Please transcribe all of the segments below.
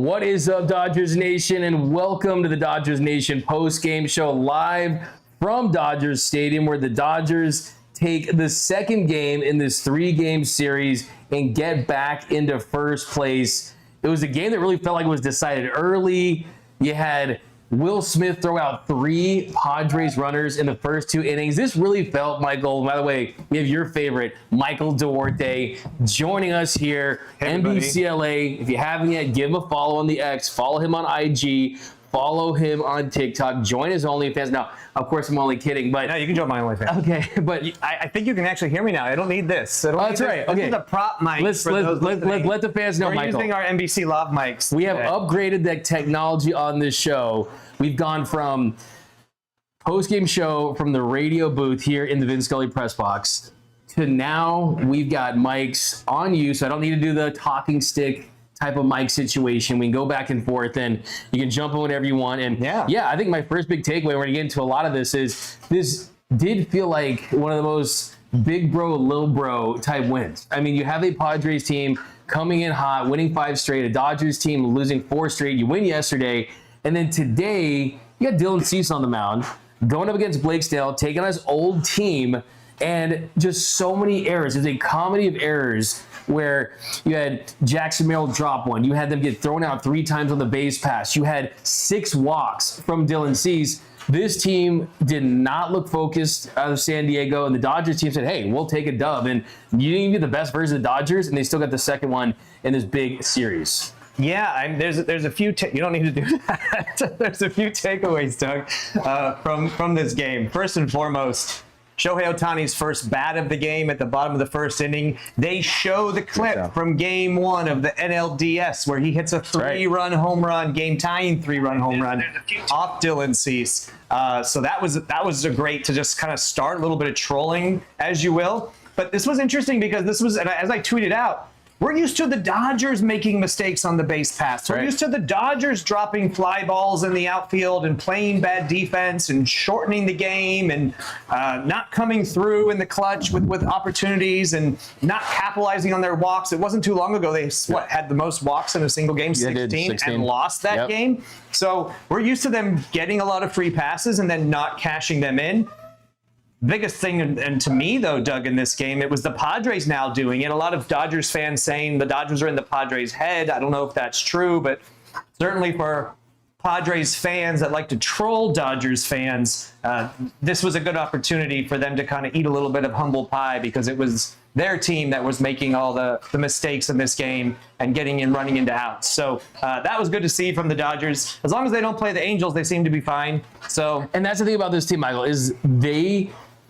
What is up, Dodgers Nation, and welcome to the Dodgers Nation Postgame Show live from Dodgers Stadium, where the Dodgers take the second game in this three-game series and get back into first place. It was a game that really felt like it was decided early. You had Will Smith throw out 3 Padres runners in the first 2 innings. This really felt, Michael, by the way, we have your favorite, Michael Duarte, joining us here, Hey, NBCLA. If you haven't yet, give him a follow on the X, follow him on IG, follow him on TikTok, join his OnlyFans. Now, of course, I'm only kidding, but... No, you can join my OnlyFans. Okay, but... I think you can actually hear me now. I don't need this. That's right. Okay. This is a prop mic. Let's let the fans know, We're Michael. We're using our NBC Live mics. We have upgraded the technology on this show. We've gone from post-game show from the radio booth here in the Vin Scully press box to now we've got mics on you, so I don't need to do the talking stick type of mic situation. We can go back and forth, and you can jump on whatever you want. And yeah, I think my first big takeaway, we're going to get into a lot of this, is this did feel like one of the most big bro, little bro type wins. I mean, you have a Padres team coming in hot, winning 5 straight, a Dodgers team losing 4 straight. You win yesterday, and then today you got Dylan Cease on the mound, going up against Blake Snell, taking on his old team, and just so many errors. It's a comedy of errors where you had Jackson Merrill drop one. You had them get thrown out 3 times on the base pass. You had 6 walks from Dylan Cease. This team did not look focused out of San Diego, and the Dodgers team said, hey, we'll take a dub. And you didn't even get the best version of the Dodgers, and they still got the second one in this big series. Yeah, there's a few. You don't need to do that. There's a few takeaways, Doug, from this game. First and foremost, Shohei Ohtani's first bat of the game at the bottom of the first inning. They show the clip from game 1 of the NLDS where he hits a 3-run home run, game-tying 3-run home run off Dylan Cease. So that was a great to just kind of start a little bit of trolling, as you will. But this was interesting because this was, as I tweeted out, we're used to the Dodgers making mistakes on the base paths. We're used to the Dodgers dropping fly balls in the outfield and playing bad defense and shortening the game and not coming through in the clutch with opportunities and not capitalizing on their walks. It wasn't too long ago they had the most walks in a single game, 16, and lost that game. So we're used to them getting a lot of free passes and then not cashing them in. Biggest thing, and to me, though, Doug, in this game, it was the Padres now doing it. A lot of Dodgers fans saying the Dodgers are in the Padres' head. I don't know if that's true, but certainly for Padres fans that like to troll Dodgers fans, this was a good opportunity for them to kind of eat a little bit of humble pie because it was their team that was making all the mistakes in this game and getting in, running into outs. So that was good to see from the Dodgers. As long as they don't play the Angels, they seem to be fine. So, and that's the thing about this team, Michael, is they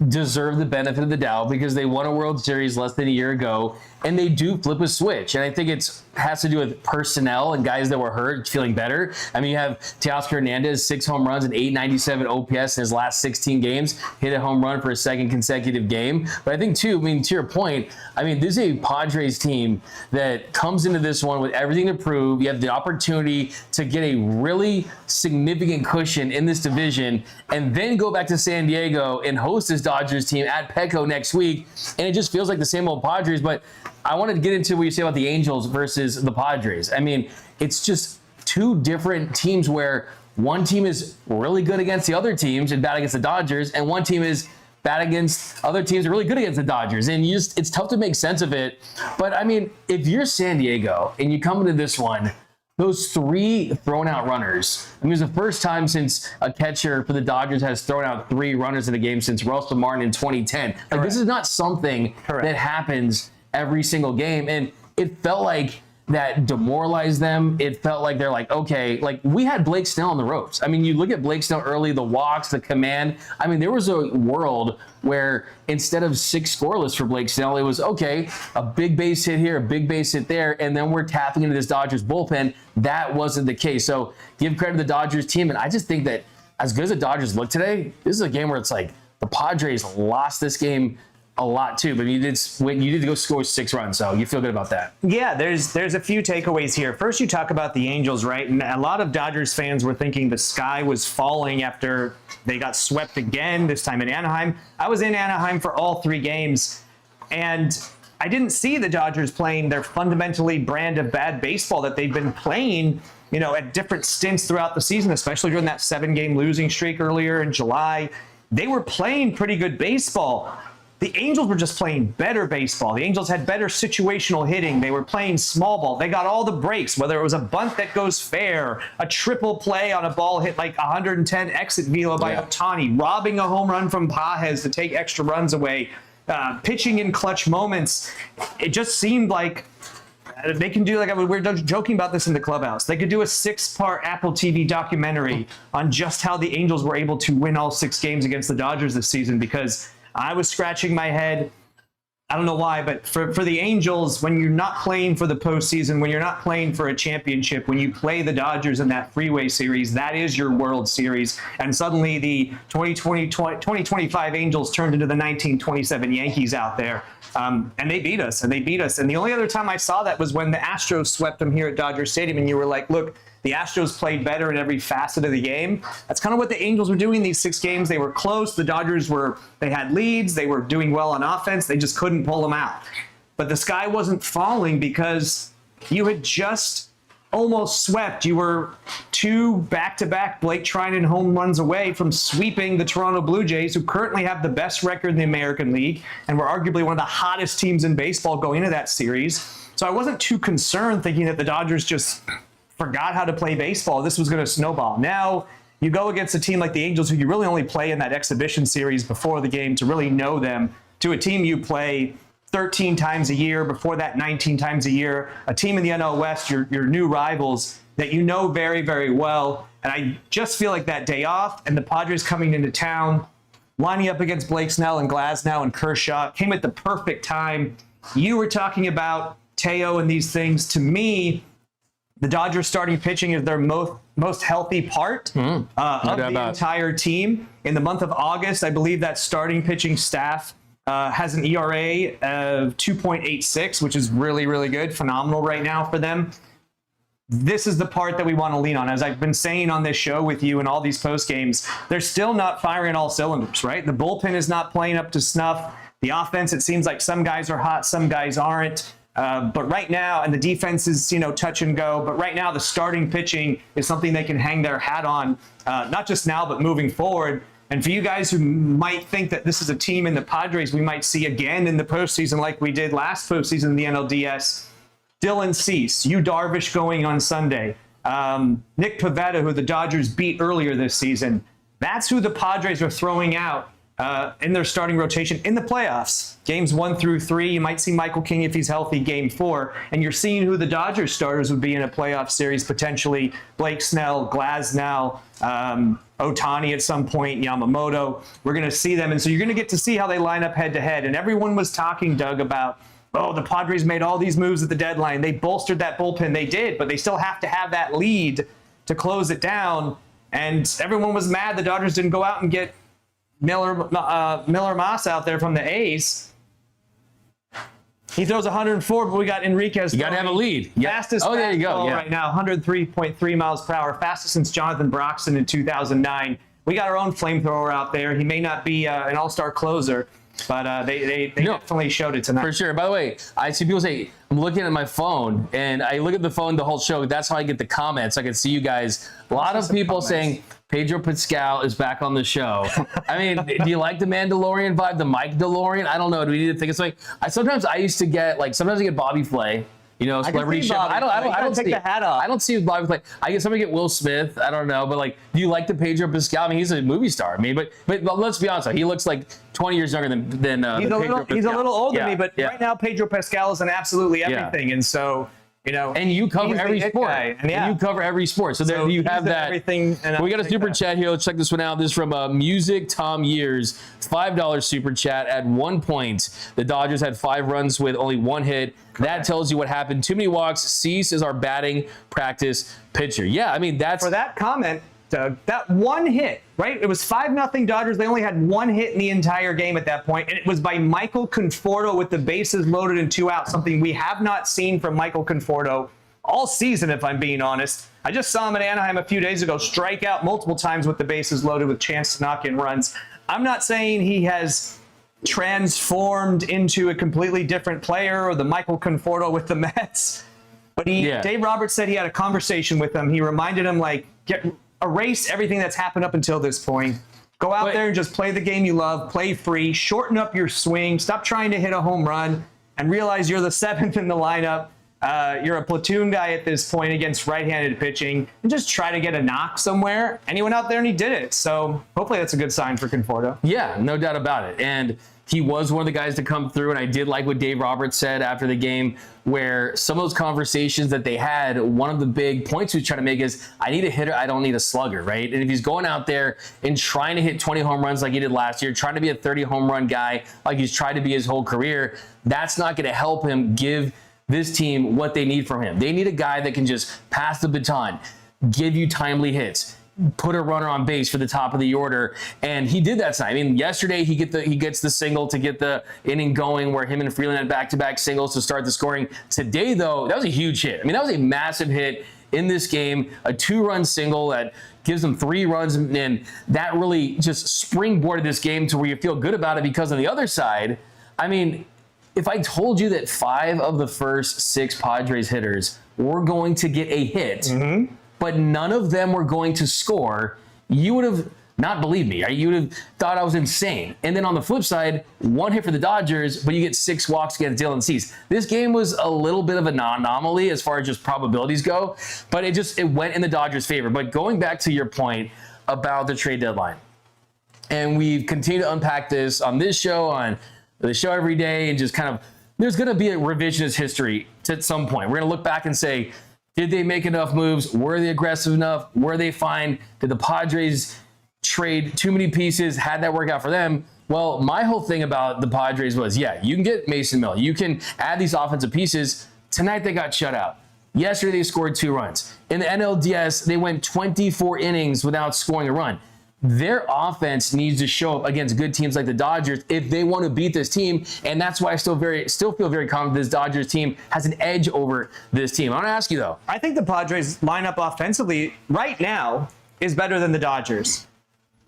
deserve the benefit of the doubt because they won a World Series less than a year ago, and they do flip a switch. And I think it has to do with personnel and guys that were hurt feeling better. I mean, you have Teoscar Hernández, 6 home runs and 897 OPS in his last 16 games, hit a home run for a second consecutive game. But I think, too, I mean, to your point, I mean, this is a Padres team that comes into this one with everything to prove. You have the opportunity to get a really significant cushion in this division and then go back to San Diego and host this Dodgers team at Petco next week. And it just feels like the same old Padres. But I wanted to get into what you say about the Angels versus the Padres. I mean, it's just 2 different teams where one team is really good against the other teams and bad against the Dodgers, and one team is bad against other teams are really good against the Dodgers. And it's tough to make sense of it. But I mean, if you're San Diego and you come into this one, those 3 thrown out runners, I mean, it was the first time since a catcher for the Dodgers has thrown out 3 runners in a game since Russell Martin in 2010. Like, this is not something that happens every single game. And it felt like that demoralized them. It felt like they're like, okay, like we had Blake Snell on the ropes. I mean, you look at Blake Snell early, the walks, the command. I mean, there was a world where instead of 6 scoreless for Blake Snell, it was, okay, a big base hit here, a big base hit there, and then we're tapping into this Dodgers bullpen. That wasn't the case. So give credit to the Dodgers team. And I just think that as good as the Dodgers look today, this is a game where it's like the Padres lost this game a lot too, but you did go score 6 runs, so you feel good about that. Yeah, there's a few takeaways here. First, you talk about the Angels, right? And a lot of Dodgers fans were thinking the sky was falling after they got swept again, this time in Anaheim. I was in Anaheim for all 3 games, and I didn't see the Dodgers playing their fundamentally brand of bad baseball that they've been playing at different stints throughout the season, especially during that 7-game losing streak earlier in July. They were playing pretty good baseball. The Angels were just playing better baseball. The Angels had better situational hitting. They were playing small ball. They got all the breaks, whether it was a bunt that goes fair, a triple play on a ball hit like 110 exit velo by Ohtani, robbing a home run from Pages to take extra runs away, pitching in clutch moments. It just seemed like they can do, like we were joking about this in the clubhouse, they could do a 6-part Apple TV documentary on just how the Angels were able to win all 6 games against the Dodgers this season, because I was scratching my head. I don't know why, but for the Angels, when you're not playing for the postseason, when you're not playing for a championship, when you play the Dodgers in that freeway series, that is your World Series. And suddenly the 2025 Angels turned into the 1927 Yankees out there. And they beat us, and the only other time I saw that was when the Astros swept them here at Dodger Stadium, and you were like, look, the Astros played better in every facet of the game. That's kind of what the Angels were doing these 6 games. They were close. The Dodgers they had leads. They were doing well on offense. They just couldn't pull them out. But the sky wasn't falling because you had just almost swept. You were 2 back-to-back Blake Trinan home runs away from sweeping the Toronto Blue Jays, who currently have the best record in the American League and were arguably one of the hottest teams in baseball going into that series. So I wasn't too concerned thinking that the Dodgers just forgot how to play baseball. This was going to snowball. Now you go against a team like the Angels, who you really only play in that exhibition series before the game to really know them, to a team you play 13 times a year, before that 19 times a year, a team in the NL West, your new rivals that you know very, very well. And I just feel like that day off and the Padres coming into town, lining up against Blake Snell and Glasnow and Kershaw came at the perfect time. You were talking about Teo and these things. To me, the Dodgers starting pitching is their most healthy part of the entire team. In the month of August, I believe that starting pitching staff has an ERA of 2.86, which is really, really good, phenomenal right now for them. This is the part that we want to lean on. As I've been saying on this show with you and all these post games, they're still not firing all cylinders, right? The bullpen is not playing up to snuff. The offense, it seems like some guys are hot, some guys aren't. But right now, and the defense is, touch and go, but right now the starting pitching is something they can hang their hat on, not just now, but moving forward. And for you guys who might think that this is a team in the Padres we might see again in the postseason like we did last postseason in the NLDS, Dylan Cease, Yu Darvish going on Sunday, Nick Pivetta, who the Dodgers beat earlier this season, that's who the Padres are throwing out in their starting rotation in the playoffs. Games 1 through 3, you might see Michael King if he's healthy, game 4, and you're seeing who the Dodgers starters would be in a playoff series, potentially Blake Snell, Glasnow, Ohtani at some point, Yamamoto. We're going to see them, and so you're going to get to see how they line up head-to-head. And everyone was talking, Doug, about, the Padres made all these moves at the deadline. They bolstered that bullpen. They did, but they still have to have that lead to close it down. And everyone was mad the Dodgers didn't go out and get Miller Moss out there from the A's. He throws 104, but we got Enriquez. You got to have a lead. Fastest there you go. right now, 103.3 miles per hour. Fastest since Jonathan Broxton in 2009. We got our own flamethrower out there. He may not be an all-star closer, but they definitely showed it tonight. For sure. By the way, I see people say, I'm looking at my phone, and I look at the phone the whole show. That's how I get the comments. I can see you guys. A lot of people saying, Pedro Pascal is back on the show. I mean, do you like the Mandalorian vibe, the Mike DeLorean? I don't know. Do we need to think of something? Sometimes I get Bobby Flay. Celebrity ship. I don't take the hat off. I don't see Bobby Flay. I get somebody get Will Smith. I don't know, but do you like the Pedro Pascal? I mean, he's a movie star. I mean, but let's be honest. He looks like 20 years younger than Pedro Pascal. He's a little older than me, but right now Pedro Pascal is in absolutely everything, and so. And you cover every sport. And you cover every sport. So there you have that. Everything. We got a super chat here. Let's check this one out. This is from Music Tom Years. $5 super chat. At one point, the Dodgers had 5 runs with only 1 hit. Correct. That tells you what happened. Too many walks. Cease is our batting practice pitcher. Yeah, I mean, that's... For that comment, Doug, that 1 hit, right? It was 5-0 Dodgers. They only had 1 hit in the entire game at that point, and it was by Michael Conforto with the bases loaded and 2 out, something we have not seen from Michael Conforto all season, if I'm being honest. I just saw him in Anaheim a few days ago strike out multiple times with the bases loaded with chance to knock in runs. I'm not saying he has transformed into a completely different player or the Michael Conforto with the Mets, But Dave Roberts said he had a conversation with him. He reminded him, like, erase everything that's happened up until this point. Go out there and just play the game you love, play free, shorten up your swing, stop trying to hit a home run, and realize you're the 7th in the lineup. You're a platoon guy at this point against right-handed pitching, and just try to get a knock somewhere. And he went out there and he did it. So hopefully that's a good sign for Conforto. Yeah, no doubt about it. And he was one of the guys to come through, and I did like what Dave Roberts said after the game, where some of those conversations that they had, one of the big points he was trying to make is, I need a hitter, I don't need a slugger, right? And if he's going out there and trying to hit 20 home runs like he did last year, trying to be a 30 home run guy like he's tried to be his whole career, that's not going to help him give this team what they need from him. They need a guy that can just pass the baton, give you timely hits, put a runner on base for the top of the order, and he did that tonight. I mean, yesterday he gets the single to get the inning going, where him and Freeland had back-to-back singles to start the scoring. Today, though, that was a huge hit. I mean, that was a massive hit in this game, a 2-run single that gives them 3 runs, and that really just springboarded this game to where you feel good about it, because on the other side, I mean, if I told you that 5 of the first 6 Padres hitters were going to get a hit, but none of them were going to score, you would have not believed me. Right? You would have thought I was insane. And then on the flip side, 1 hit for the Dodgers, but you get 6 walks against Dylan Cease. This game was a little bit of an anomaly as far as just probabilities go, but it went in the Dodgers' favor. But going back to your point about the trade deadline, and we've continued to unpack this on this show, on the show every day, and just kind of, there's going to be a revisionist history at some point. We're going to look back and say, did they make enough moves? Were they aggressive enough? Were they fine? Did the Padres trade too many pieces? Had that work out for them? Well, my whole thing about the Padres was, yeah, you can get Mason Miller. You can add these offensive pieces. Tonight they got shut out. Yesterday they scored 2 runs. In the NLDS, they went 24 innings without scoring a run. Their offense needs to show up against good teams like the Dodgers if they want to beat this team, and that's why I still feel very confident this Dodgers team has an edge over this team. I want to ask you, though. I think the Padres lineup offensively right now is better than the Dodgers.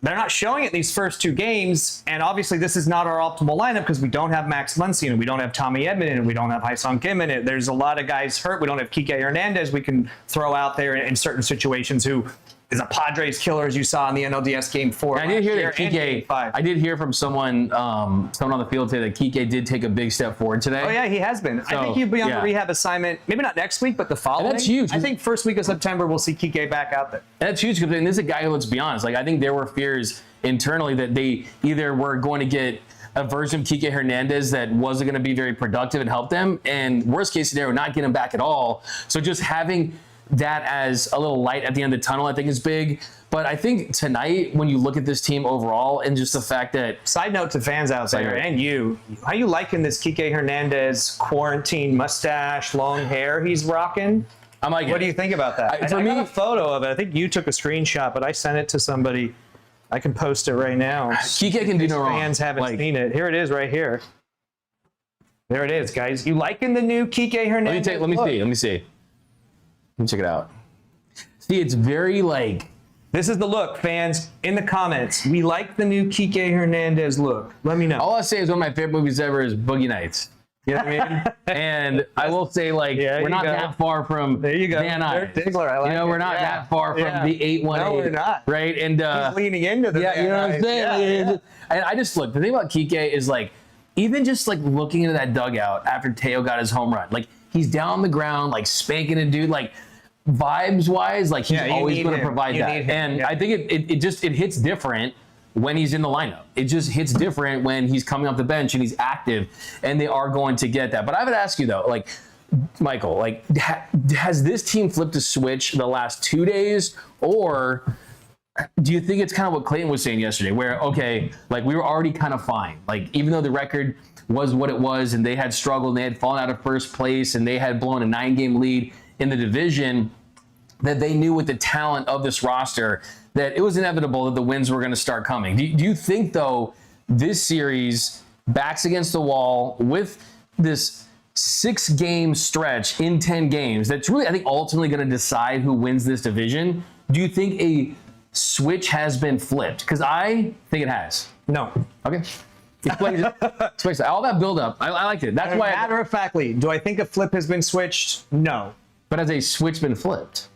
They're not showing it these first 2 games, and obviously this is not our optimal lineup because we don't have Max Muncy, and we don't have Tommy Edman, and we don't have Hyun-Sung Kim in it. There's a lot of guys hurt. We don't have Kike Hernandez we can throw out there in certain situations, who is a Padres killer, as you saw in the NLDS Game 4. I did hear that Kike. I did hear from someone on the field today that Kike did take a big step forward today. Oh yeah, he has been. So, I think he'll be on the rehab assignment. Maybe not next week, but the following. And that's huge. I think first week of September we'll see Kike back out there. And that's huge because this is a guy who, let's be honest, like I think there were fears internally that they either were going to get a version of Kike Hernandez that wasn't going to be very productive and help them, and worst case scenario, not get him back at all. So just having that as a little light at the end of the tunnel, I think is big. But I think tonight, when you look at this team overall, and just the fact that... Side note to fans out there, and you, how you liking this Kike Hernandez quarantine mustache, long hair he's rocking? I'm like, what do you think about that? I got a photo of it. I think you took a screenshot, but I sent it to somebody. I can post it right now. Kike can do no wrong. Fans haven't seen it. Here it is right here. There it is, guys. You liking the new Kike Hernandez? Let me see. Let me check it out. See, it's very like... This is the look, fans. In the comments, we like the new Kike Hernandez look. Let me know. All I'll say is one of my favorite movies ever is Boogie Nights. You know what I mean? And I will say, like, we're not that far from Van Nuys. Diggler, I like we're not that far from the 818. No, we're not. Right? And he's leaning into the you know what I'm saying? Yeah. And I just look, the thing about Kike is, like, even just like looking into that dugout after Teo got his home run, like he's down on the ground, like spanking a dude, like vibes wise, like he's always going to provide that. And I think it hits different when he's in the lineup. It just hits different when he's coming off the bench and he's active, and they are going to get that. But I would ask you though, like, Michael, like, has this team flipped a switch the last 2 days, or do you think it's kind of what Clayton was saying yesterday, where, okay, like we were already kind of fine, like even though the record was what it was and they had struggled and they had fallen out of first place and they had blown a 9-game lead in the division, that they knew with the talent of this roster that it was inevitable that the wins were going to start coming. Do you think, though, this series, backs against the wall, with this 6-game stretch in 10 games, that's really, I think, ultimately going to decide who wins this division, do you think a switch has been flipped? Because I think it has. No. Okay. Explain all that build-up. I liked it. That's why. Matter of factly, do I think a flip has been switched? No. But as a switch been flipped.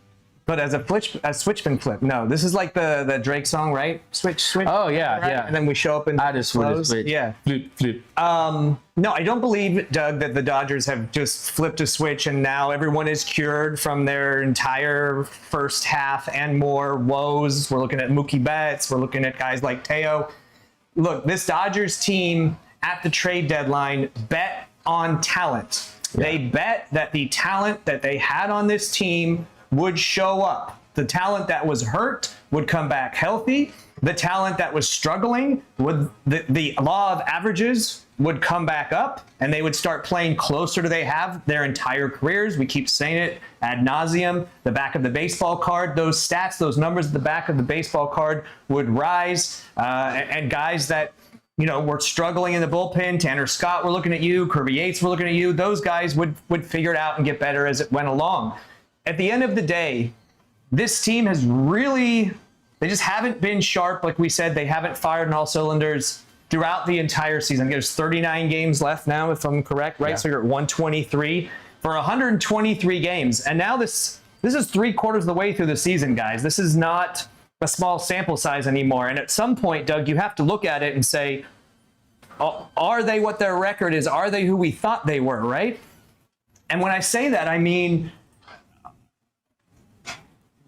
But as a switch been flipped. No, this is like the Drake song, right? Switch. Oh yeah, right? yeah. And then we show up in I just clothes. switch. Yeah. Flip. No, I don't believe, Doug, that the Dodgers have just flipped a switch and now everyone is cured from their entire first half and more woes. We're looking at Mookie Betts. We're looking at guys like Teo. Look, this Dodgers team at the trade deadline bet on talent. Yeah. They bet that the talent that they had on this team would show up. The talent that was hurt would come back healthy. The talent that was struggling, would the law of averages would come back up, and they would start playing closer to they have their entire careers. We keep saying it ad nauseum. The back of the baseball card, those stats, those numbers at the back of the baseball card would rise, and guys that were struggling in the bullpen, Tanner Scott, we're looking at you, Kirby Yates, we're looking at you. Those guys would figure it out and get better as it went along. At the end of the day, this team has really, they just haven't been sharp. Like we said, they haven't fired on all cylinders throughout the entire season. There's 39 games left now, if I'm correct, right? Yeah. So you're at 123 for 123 games. And now this is 3/4 of the way through the season, guys. This is not a small sample size anymore. And at some point, Doug, you have to look at it and say, are they what their record is? Are they who we thought they were, right? And when I say that, I mean,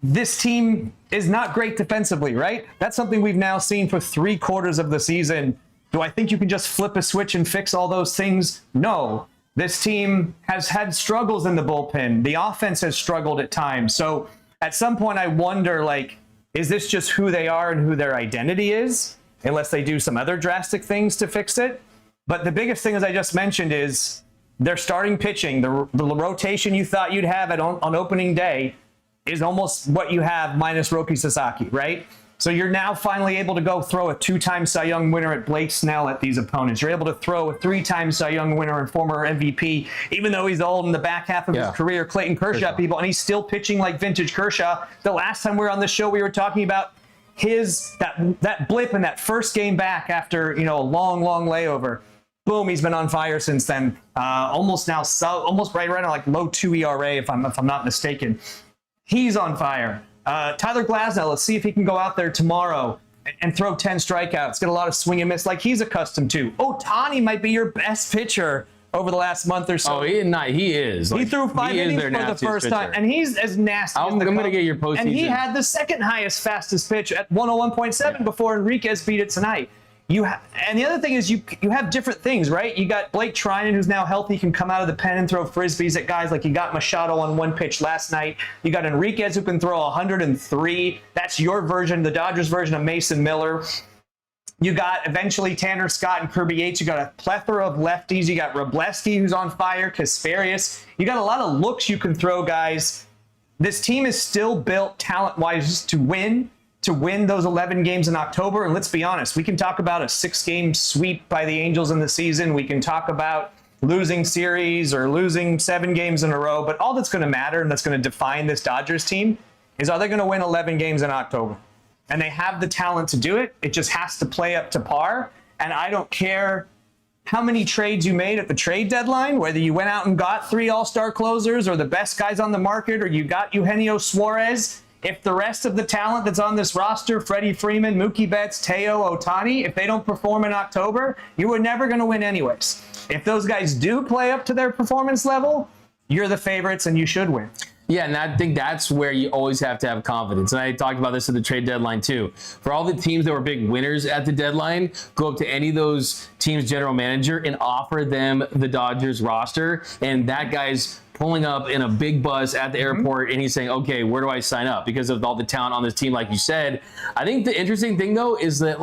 this team is not great defensively, right? That's something we've now seen for 3/4 of the season. Do I think you can just flip a switch and fix all those things? No. This team has had struggles in the bullpen. The offense has struggled at times. So at some point I wonder, is this just who they are and who their identity is? Unless they do some other drastic things to fix it. But the biggest thing, as I just mentioned, is their starting pitching. The rotation you thought you'd have on opening day is almost what you have minus Roki Sasaki, right? So you're now finally able to go throw a 2-time Cy Young winner at Blake Snell at these opponents. You're able to throw a 3-time Cy Young winner and former MVP, even though he's old in the back half of his career, Clayton Kershaw, people, and he's still pitching like vintage Kershaw. The last time we were on this show, we were talking about that blip in that first game back after a long layover. Boom, he's been on fire since then. Almost right around like low 2 ERA, if I'm not mistaken. He's on fire. Tyler Glasnow, let's see if he can go out there tomorrow and throw 10 strikeouts, get a lot of swing and miss like he's accustomed to. Ohtani might be your best pitcher over the last month or so. Oh, he is. He threw 5 innings for the first time, and he's as nasty as the I'm going to get your postseason. And he had the second highest fastest pitch at 101.7 before Enriquez beat it tonight. And the other thing is you have different things, right? You got Blake Trinan, who's now healthy, can come out of the pen and throw frisbees at guys like you got Machado on one pitch last night. You got Enriquez, who can throw 103. That's your version, the Dodgers version of Mason Miller. You got eventually Tanner Scott and Kirby Yates. You got a plethora of lefties. You got Robleski, who's on fire, Kasparius. You got a lot of looks you can throw, guys. This team is still built talent-wise to win those 11 games in October. And let's be honest, we can talk about a 6-game sweep by the Angels in the season. We can talk about losing series or losing 7 games in a row. But all that's going to matter and that's going to define this Dodgers team is, are they going to win 11 games in October? And they have the talent to do it. It just has to play up to par. And I don't care how many trades you made at the trade deadline, whether you went out and got 3 all-star closers or the best guys on the market, or you got Eugenio Suarez. If the rest of the talent that's on this roster, Freddie Freeman, Mookie Betts, Teo, Ohtani, if they don't perform in October, you were never going to win anyways. If those guys do play up to their performance level, you're the favorites and you should win. Yeah, and I think that's where you always have to have confidence. And I talked about this at the trade deadline too. For all the teams that were big winners at the deadline, go up to any of those teams' general manager and offer them the Dodgers roster. And that guy's pulling up in a big bus at the airport and he's saying, okay, where do I sign up? Because of all the talent on this team, like you said. I think the interesting thing though is that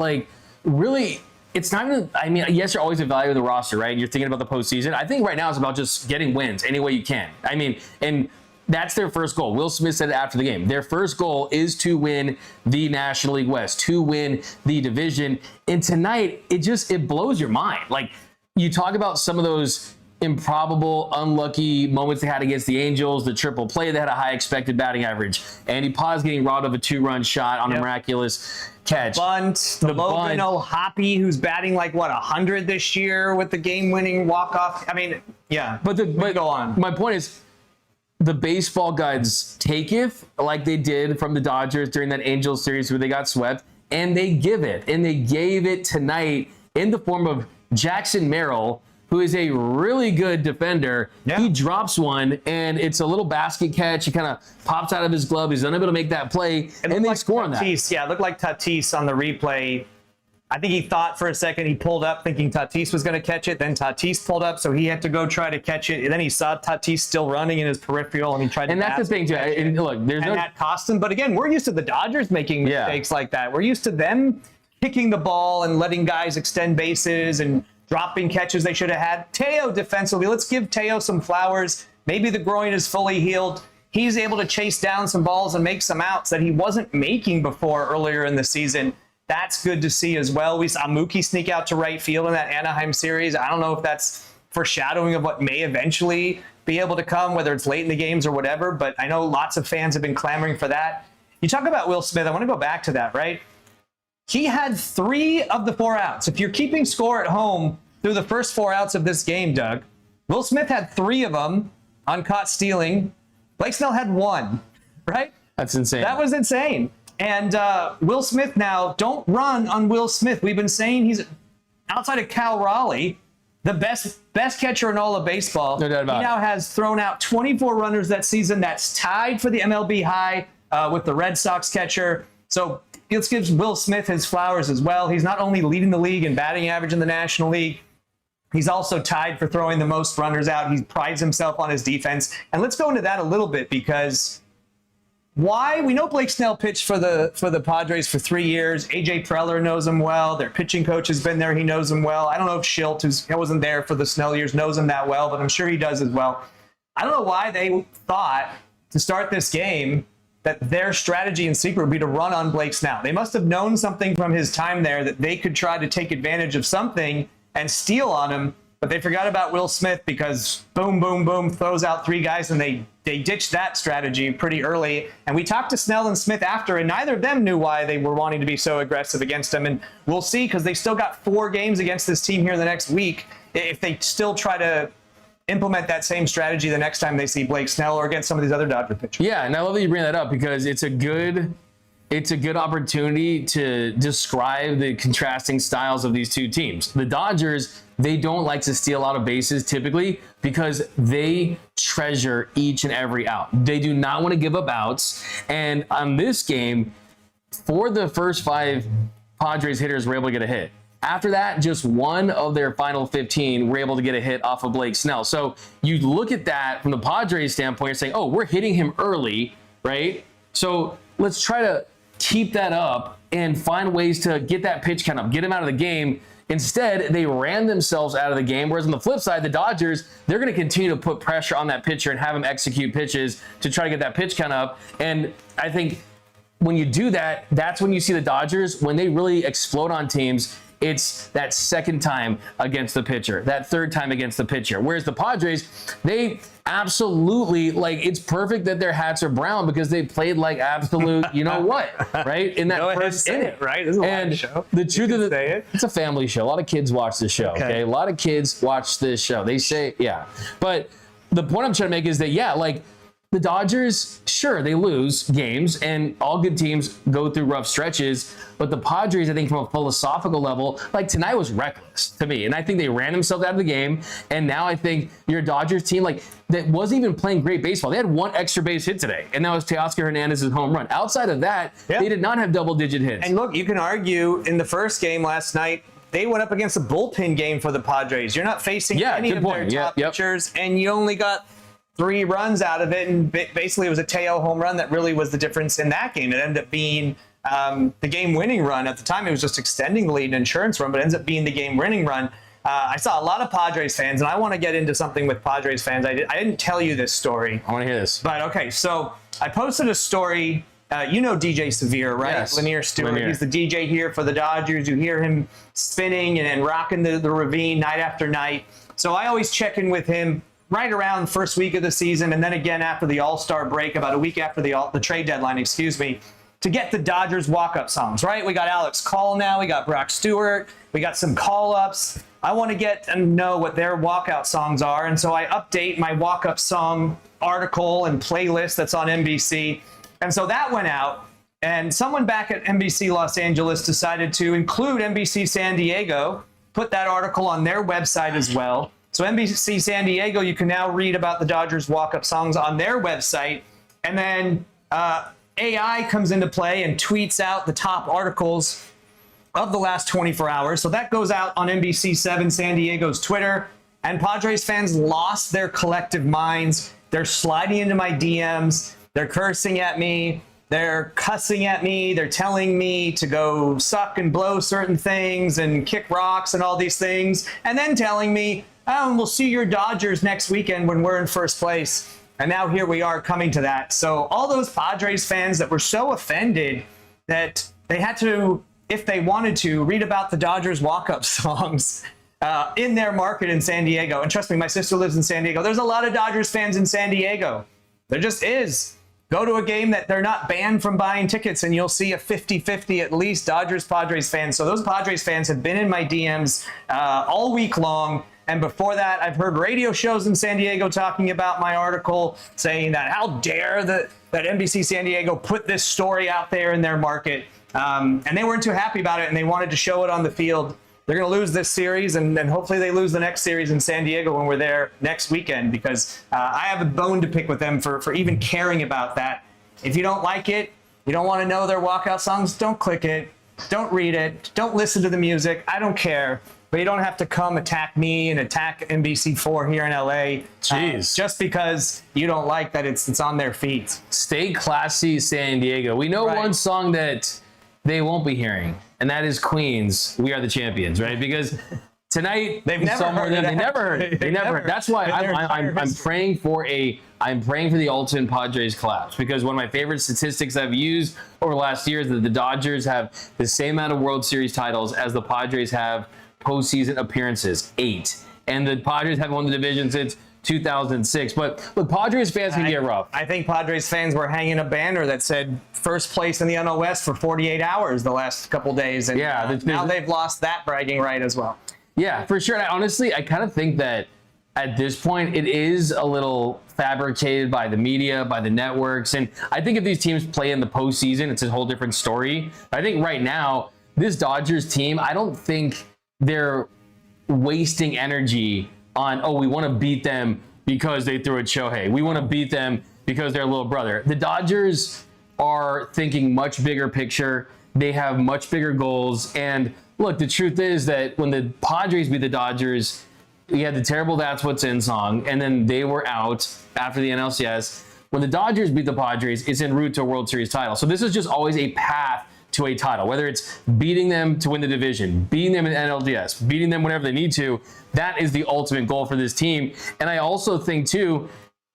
really, it's not even, yes, you're always evaluating the roster, right? And you're thinking about the postseason. I think right now it's about just getting wins any way you can. And that's their first goal. Will Smith said it after the game. Their first goal is to win the National League West, to win the division. And tonight, it blows your mind. You talk about some of those improbable, unlucky moments they had against the Angels, the triple play that had a high expected batting average. Andy Paz getting robbed of a 2-run shot on a miraculous catch. The Logan O'Hoppe, who's batting 100 this year with the game-winning walk-off. But go on. My point is, the baseball gods taketh, like they did from the Dodgers during that Angels series where they got swept, and they give it. And they gave it tonight in the form of Jackson Merrill, who is a really good defender. Yeah. He drops one, and it's a little basket catch. He kind of pops out of his glove. He's unable to make that play, and they score on that. Yeah, it looked like Tatis on the replay. I think he thought for a second, he pulled up thinking Tatis was going to catch it. Then Tatis pulled up, so he had to go try to catch it. And then he saw Tatis still running in his peripheral, and he tried to. And that's the thing, too. And look, that cost him. But again, we're used to the Dodgers making mistakes like that. We're used to them kicking the ball and letting guys extend bases and dropping catches they should have had. Teo defensively, let's give Teo some flowers. Maybe the groin is fully healed. He's able to chase down some balls and make some outs that he wasn't making before earlier in the season. That's good to see as well. We saw Mookie sneak out to right field in that Anaheim series. I don't know if that's foreshadowing of what may eventually be able to come, whether it's late in the games or whatever, but I know lots of fans have been clamoring for that. You talk about Will Smith. I want to go back to that, right? He had 3 of the 4 outs. If you're keeping score at home through the first 4 outs of this game, Doug, Will Smith had 3 of them on caught stealing. Blake Snell had 1, right? That's insane. That was insane. And Will Smith now, don't run on Will Smith. We've been saying he's, outside of Cal Raleigh, the best catcher in all of baseball. No doubt about it. He now has thrown out 24 runners that season. That's tied for the MLB high with the Red Sox catcher. So let's give Will Smith his flowers as well. He's not only leading the league in batting average in the National League, he's also tied for throwing the most runners out. He prides himself on his defense. And let's go into that a little bit, because why? We know Blake Snell pitched for the Padres for 3 years. AJ Preller knows him well. Their pitching coach has been there. He knows him well. I don't know if Schilt, who wasn't there for the Snell years, knows him that well, but I'm sure he does as well. I don't know why they thought to start this game that their strategy and secret would be to run on Blake Snell. They must have known something from his time there that they could try to take advantage of something and steal on him, but they forgot about Will Smith because boom, boom, boom, throws out 3 guys, and they ditched that strategy pretty early. And we talked to Snell and Smith after, and neither of them knew why they were wanting to be so aggressive against him. And we'll see, because they still got 4 games against this team here the next week, if they still try to implement that same strategy the next time they see Blake Snell or against some of these other Dodger pitchers. Yeah, and I love that you bring that up, because it's a good opportunity to describe the contrasting styles of these two teams. The Dodgers, they don't like to steal out of bases typically because they treasure each and every out. They do not want to give up outs. And on this game, for the first 5 Padres hitters were able to get a hit. After that, just 1 of their final 15 were able to get a hit off of Blake Snell. So you look at that from the Padres standpoint, you're saying, oh, we're hitting him early, right? So let's try to keep that up and find ways to get that pitch count up, get him out of the game. Instead, they ran themselves out of the game. Whereas on the flip side, the Dodgers, they're going to continue to put pressure on that pitcher and have him execute pitches to try to get that pitch count up. And I think when you do that, that's when you see the Dodgers, when they really explode on teams, it's that second time against the pitcher, that third time against the pitcher. Whereas the Padres, they absolutely, like, it's perfect that their hats are brown because they played like absolute, you know what, right? In that first inning, right? This is a live show. The truth of it's a family show. A lot of kids watch this show, okay? A lot of kids watch this show. They say, yeah. But the point I'm trying to make is that, yeah, like, the Dodgers, sure, they lose games, and all good teams go through rough stretches, but the Padres, I think from a philosophical level, like tonight was reckless to me, and I think they ran themselves out of the game, and now I think your Dodgers team, like, that wasn't even playing great baseball. They had 1 extra base hit today, and that was Teoscar Hernandez's home run. Outside of that, they did not have double-digit hits. And look, you can argue in the first game last night, they went up against a bullpen game for the Padres. You're not facing any of their top pitchers, and you only got 3 runs out of it, and basically it was a Teo home run that really was the difference in that game. It ended up being the game-winning run. At the time, it was just extending the lead in insurance run, but it ends up being the game-winning run. I saw a lot of Padres fans, and I want to get into something with Padres fans. I didn't tell you this story. I want to hear this. But, okay, so I posted a story. You know DJ Severe, right? Yes. Lanier Stewart. Lanier. He's the DJ here for the Dodgers. You hear him spinning and rocking the ravine night after night. So I always check in with him right around the first week of the season, and then again after the All-Star break, about a week after the trade deadline, to get the Dodgers walk-up songs, right? We got Alex Call now, we got Brock Stewart, we got some call-ups. I want to get and know what their walkout songs are, and so I update my walk-up song article and playlist that's on NBC. And so that went out, and someone back at NBC Los Angeles decided to include NBC San Diego, put that article on their website as well. So NBC San Diego, you can now read about the Dodgers walk-up songs on their website. And then AI comes into play and tweets out the top articles of the last 24 hours. So that goes out on NBC7 San Diego's Twitter. And Padres fans lost their collective minds. They're sliding into my DMs. They're cursing at me. They're cussing at me. They're telling me to go suck and blow certain things and kick rocks and all these things. And then telling me, oh, we'll see your Dodgers next weekend when we're in first place. And now here we are coming to that. So all those Padres fans that were so offended that they had to, if they wanted to, read about the Dodgers walk-up songs in their market in San Diego. And trust me, my sister lives in San Diego. There's a lot of Dodgers fans in San Diego. There just is. Go to a game that they're not banned from buying tickets, and you'll see a 50-50 at least Dodgers-Padres fans. So those Padres fans have been in my DMs all week long. And before that, I've heard radio shows in San Diego talking about my article, saying that how dare that NBC San Diego put this story out there in their market. And they weren't too happy about it, and they wanted to show it on the field. They're going to lose this series, and hopefully they lose the next series in San Diego when we're there next weekend, because I have a bone to pick with them for even caring about that. If you don't like it, you don't want to know their walkout songs, don't click it, don't read it, don't listen to the music. I don't care. But you don't have to come attack me and attack NBC4 here in LA. Jeez. Just because you don't like that it's on their feeds. Stay classy, San Diego. We know one song that they won't be hearing, and that is Queen's "We Are the Champions," right? Because tonight they've never heard it. They never heard it. They never. That's why I'm praying for the ultimate Padres collapse, because one of my favorite statistics I've used over the last year is that the Dodgers have the same amount of World Series titles as the Padres have postseason appearances, 8. And the Padres haven't won the division since 2006. But look, Padres fans can get rough. I think Padres fans were hanging a banner that said first place in the NL West for 48 hours the last couple days. And now they've lost that bragging right as well. Yeah, for sure. And I kind of think that at this point, it is a little fabricated by the media, by the networks. And I think if these teams play in the postseason, it's a whole different story. I think right now, this Dodgers team, I don't think they're wasting energy on, we want to beat them because they threw at Shohei. We want to beat them because they're a little brother. The Dodgers are thinking much bigger picture. They have much bigger goals. And look, the truth is that when the Padres beat the Dodgers, we had the terrible That's What's In song, and then they were out after the NLCS. When the Dodgers beat the Padres, it's en route to a World Series title. So this is just always a path to a title, whether it's beating them to win the division, beating them in NLDS, beating them whenever they need to. That is the ultimate goal for this team. And I also think, too,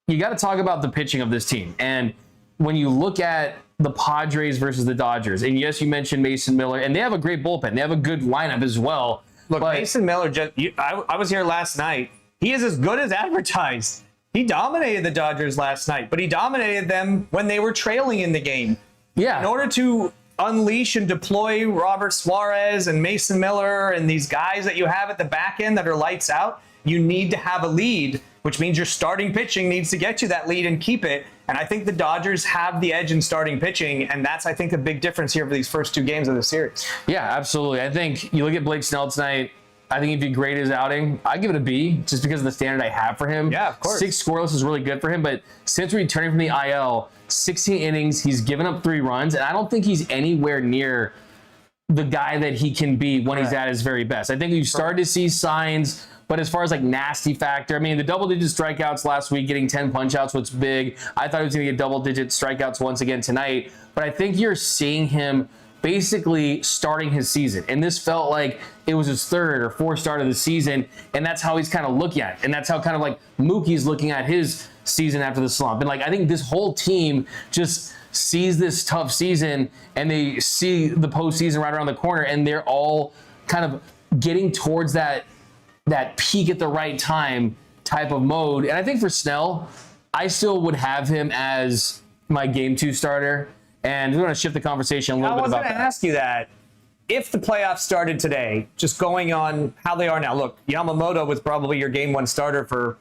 you got to talk about the pitching of this team. And when you look at the Padres versus the Dodgers, and yes, you mentioned Mason Miller, and they have a great bullpen. They have a good lineup as well. Look, Mason Miller, I was here last night. He is as good as advertised. He dominated the Dodgers last night, but he dominated them when they were trailing in the game. Yeah. In order to unleash and deploy Robert Suarez and Mason Miller and these guys that you have at the back end that are lights out, you need to have a lead, which means your starting pitching needs to get you that lead and keep it. And I think the Dodgers have the edge in starting pitching, and that's, I think, a big difference here for these first 2 games of the series. Yeah, absolutely. I think you look at Blake Snell tonight, I think if you grade his outing, I give it a B, just because of the standard I have for him. Yeah, of course. 6 scoreless is really good for him, but since returning from the IL, 16 innings, he's given up 3 runs, and I don't think he's anywhere near the guy that he can be when he's at his very best. I think we've started to see signs, but as far as like nasty factor, I mean, the double-digit strikeouts last week, getting 10 punch-outs was big. I thought he was going to get double-digit strikeouts once again tonight, but I think you're seeing him basically starting his season. And this felt like it was his 3rd or 4th start of the season, and that's how he's kind of looking at it. And that's how kind of like Mookie's looking at his season after the slump. And like, I think this whole team just sees this tough season, and they see the postseason right around the corner, and they're all kind of getting towards that peak at the right time type of mode. And I think for Snell, I still would have him as my game 2 starter. And we're going to shift the conversation a little bit about that. I was going to ask you that. If the playoffs started today, just going on how they are now, look, Yamamoto was probably your game 1 starter for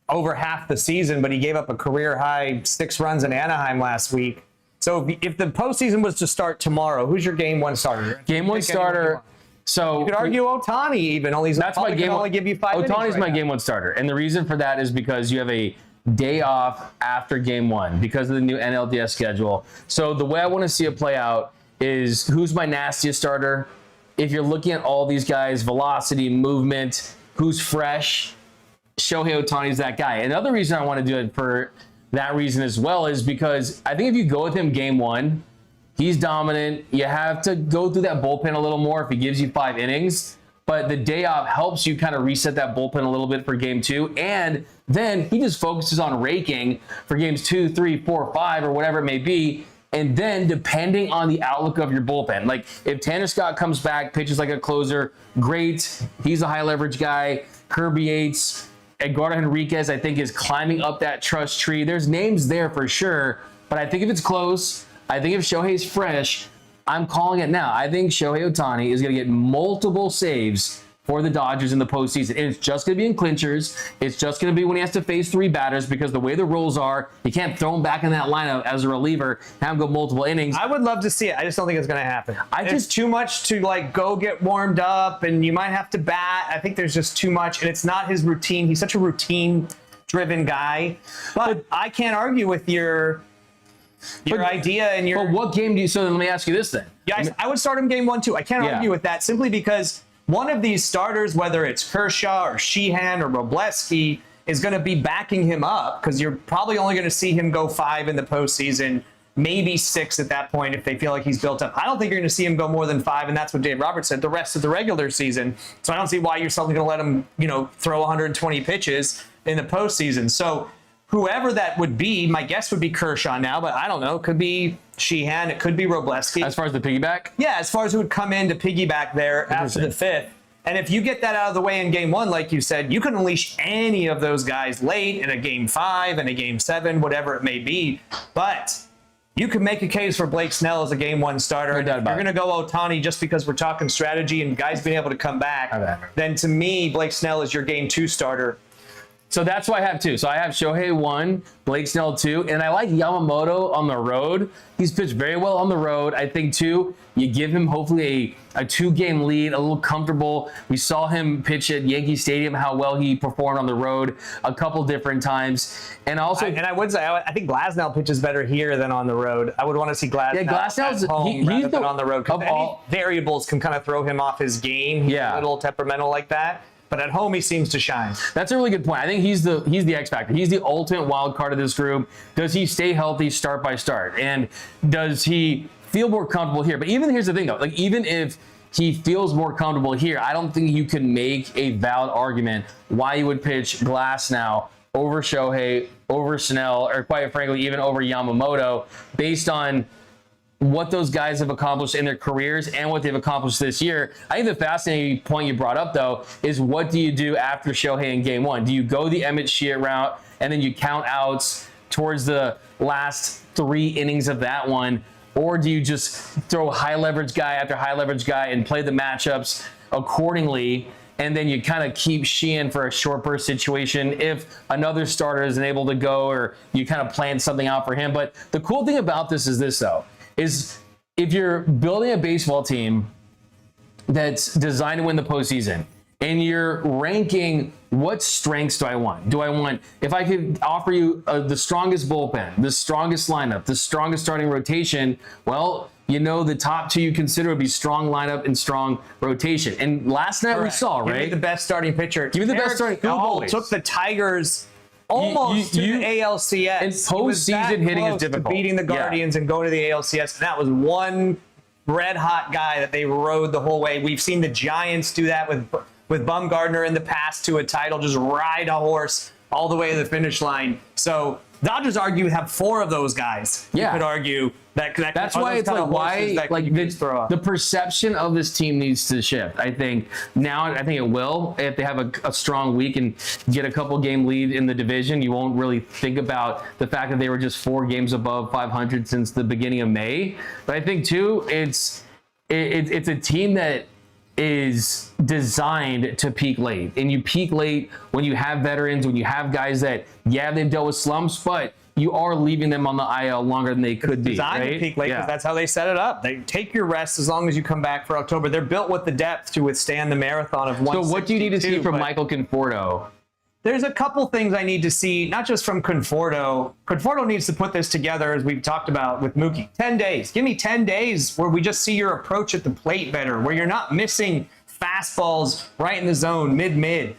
over half the season, but he gave up a career high 6 runs in Anaheim last week. So if the postseason was to start tomorrow, who's your game 1 starter? Game 1 starter. So you could argue Ohtani even. Only that's my game. Only give you 5 Ohtani's my game 1 starter, and the reason for that is because you have a day off after game 1 because of the new NLDS schedule. So the way I want to see it play out is who's my nastiest starter. If you're looking at all these guys, velocity, movement, who's fresh, Shohei Ohtani is that guy. Another reason I want to do it for that reason as well is because I think if you go with him game 1, he's dominant. You have to go through that bullpen a little more if he gives you 5 innings. But the day off helps you kind of reset that bullpen a little bit for game 2. And then he just focuses on raking for games 2, 3, 4, 5, or whatever it may be. And then depending on the outlook of your bullpen, like if Tanner Scott comes back, pitches like a closer, great. He's a high leverage guy. Kirby Yates, Eduardo Henriquez, I think, is climbing up that trust tree. There's names there for sure. But I think if it's close, I think if Shohei's fresh, I'm calling it now. I think Shohei Ohtani is going to get multiple saves for the Dodgers in the postseason. And it's just going to be in clinchers. It's just going to be when he has to face 3 batters because the way the rules are, you can't throw him back in that lineup as a reliever, have him go multiple innings. I would love to see it. I just don't think it's going to happen. It's too much to like go get warmed up, and you might have to bat. I think there's just too much, and it's not his routine. He's such a routine-driven guy. But I can't argue with your idea and your. But what game do you? So then let me ask you this then. Yeah, I would start him game 1 too. I can't argue with that simply because one of these starters, whether it's Kershaw or Sheehan or Robleski, is going to be backing him up because you're probably only going to see him go 5 in the postseason, maybe 6 at that point if they feel like he's built up. I don't think you're going to see him go more than 5, and that's what Dave Roberts said the rest of the regular season. So I don't see why you're suddenly going to let him, throw 120 pitches in the postseason. So whoever that would be, my guess would be Kershaw now, but I don't know. It could be Sheehan. It could be Robleski. As far as the piggyback? Yeah, as far as who would come in to piggyback there after the 5th. And if you get that out of the way in game 1, like you said, you can unleash any of those guys late in a game 5 and a game 7, whatever it may be. But you can make a case for Blake Snell as a game 1 starter. If you're going to go Ohtani just because we're talking strategy and guys being able to come back, then to me, Blake Snell is your game 2 starter. So that's why I have 2. So I have Shohei 1, Blake Snell 2, and I like Yamamoto on the road. He's pitched very well on the road. I think 2, you give him hopefully a 2-game lead, a little comfortable. We saw him pitch at Yankee Stadium, how well he performed on the road a couple different times. And also, I would say, I think Glasnow pitches better here than on the road. I would want to see Glasnow at home rather than on the road. Because any variables can kind of throw him off his game. He's a little temperamental like that. But at home, he seems to shine. That's a really good point. I think he's the X factor. He's the ultimate wild card of this group. Does he stay healthy start by start? And does he feel more comfortable here? But even here's the thing, though. Like, even if he feels more comfortable here, I don't think you can make a valid argument why you would pitch Glasnow over Shohei, over Snell, or quite frankly, even over Yamamoto, based on what those guys have accomplished in their careers and what they've accomplished this year. I think the fascinating point you brought up, though, is what do you do after Shohei in game 1? Do you go the Emmet Sheehan route and then you count outs towards the last 3 innings of that one? Or do you just throw high leverage guy after high leverage guy and play the matchups accordingly? And then you kind of keep Sheehan for a short burst situation if another starter isn't able to go, or you kind of plan something out for him. But the cool thing about this is this, though, is if you're building a baseball team that's designed to win the postseason and you're ranking what strengths do I want? Do I want, if I could offer you the strongest bullpen, the strongest lineup, the strongest starting rotation, well, the top 2 you consider would be strong lineup and strong rotation. And last night we saw, right? Give me the best starting pitcher. Give me the best starting pitcher. Took the Tigers almost to the ALCS. And postseason hitting is difficult. Beating the Guardians and going to the ALCS. And that was one red-hot guy that they rode the whole way. We've seen the Giants do that with Bumgarner in the past to a title, just ride a horse all the way to the finish line. So Dodgers argue have 4 of those guys. Yeah. You could argue that's why it's like the perception of this team needs to shift. I think it will. If they have a strong week and get a couple game lead in the division, you won't really think about the fact that they were just 4 games above 500 since the beginning of May. But I think too, it's a team that is designed to peak late. And you peak late when you have veterans, when you have guys that, yeah, they've dealt with slumps, but you are leaving them on the IL longer than they could be. Designed right? to peak late because that's how they set it up. They take your rest as long as you come back for October. They're built with the depth to withstand the marathon of 162. So what do you need to see from Michael Conforto? There's a couple things I need to see, not just from Conforto. Conforto needs to put this together, as we've talked about with Mookie. 10 days. Give me 10 days where we just see your approach at the plate better, where you're not missing fastballs right in the zone, mid-mid.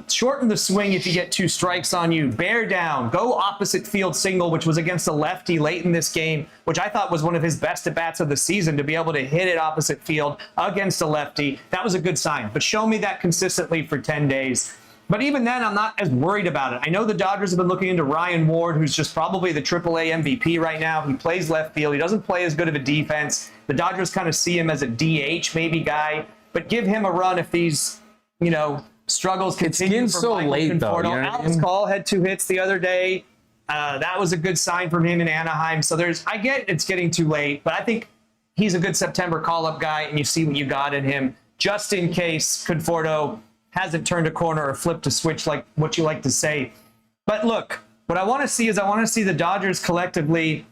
Shorten the swing if you get 2 strikes on you. Bear down. Go opposite field single, which was against a lefty late in this game, which I thought was one of his best at-bats of the season, to be able to hit it opposite field against a lefty. That was a good sign. But show me that consistently for 10 days. But even then, I'm not as worried about it. I know the Dodgers have been looking into Ryan Ward, who's just probably the AAA MVP right now. He plays left field. He doesn't play as good of a defense. The Dodgers kind of see him as a DH maybe guy, but give him a run if these, struggles continue. It's so late, though. You know Alex Call had 2 hits the other day. That was a good sign from him in Anaheim. So I get it's getting too late, but I think he's a good September call-up guy, and you see what you got in him, just in case Conforto hasn't turned a corner or flipped a switch like what you like to say. But look, what I want to see is the Dodgers collectively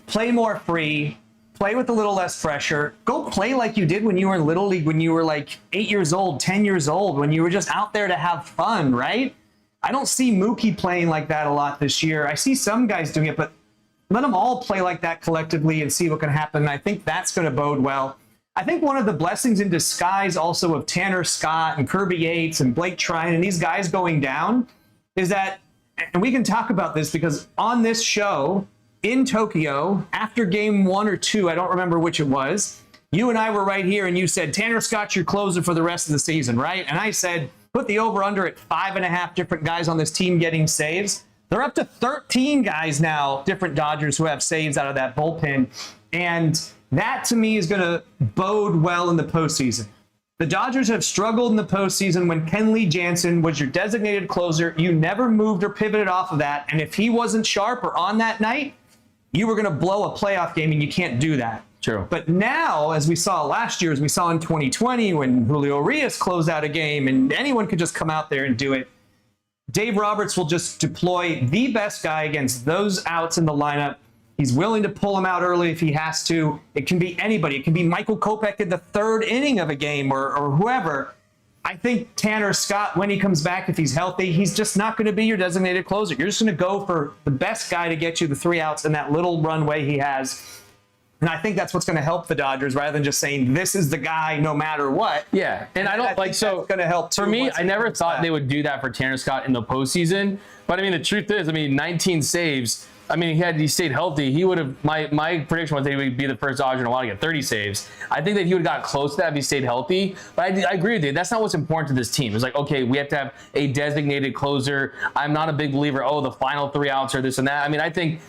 play more free, play with a little less pressure, go play like you did when you were in Little League, when you were like 8 years old, 10 years old, when you were just out there to have fun, right? I don't see Mookie playing like that a lot this year. I see some guys doing it, but let them all play like that collectively and see what can happen. And I think that's going to bode well. I think one of the blessings in disguise also of Tanner Scott and Kirby Yates and Blake Trine and these guys going down is that, and we can talk about this because on this show in Tokyo, after game 1 or 2, I don't remember which it was, you and I were right here and you said, Tanner Scott's your closer for the rest of the season, right? And I said, put the over-under at 5.5 different guys on this team getting saves. They're up to 13 guys now, different Dodgers who have saves out of that bullpen. And that, to me, is going to bode well in the postseason. The Dodgers have struggled in the postseason when Kenley Jansen was your designated closer. You never moved or pivoted off of that. And if he wasn't sharp or on that night, you were going to blow a playoff game, and you can't do that. True. But now, as we saw last year, as we saw in 2020, when Julio Urias closed out a game and anyone could just come out there and do it, Dave Roberts will just deploy the best guy against those outs in the lineup. He's willing to pull him out early if he has to. It can be anybody. It can be Michael Kopech in the 3rd inning of a game or whoever. I think Tanner Scott, when he comes back, if he's healthy, he's just not going to be your designated closer. You're just going to go for the best guy to get you the 3 outs in that little runway he has. And I think that's what's going to help the Dodgers rather than just saying this is the guy no matter what. Yeah, and I don't like so. Going to help too. For me, I never thought they would do that for Tanner Scott in the postseason. But I mean, the truth is, 19 saves. I mean, he stayed healthy. He would have. My prediction was that he would be the first Dodger in a while to get 30 saves. I think that he would have got close to that if he stayed healthy. But I agree with you. That's not what's important to this team. It's like, okay, we have to have a designated closer. I'm not a big believer. Oh, the final 3 outs or this and that. I mean, I think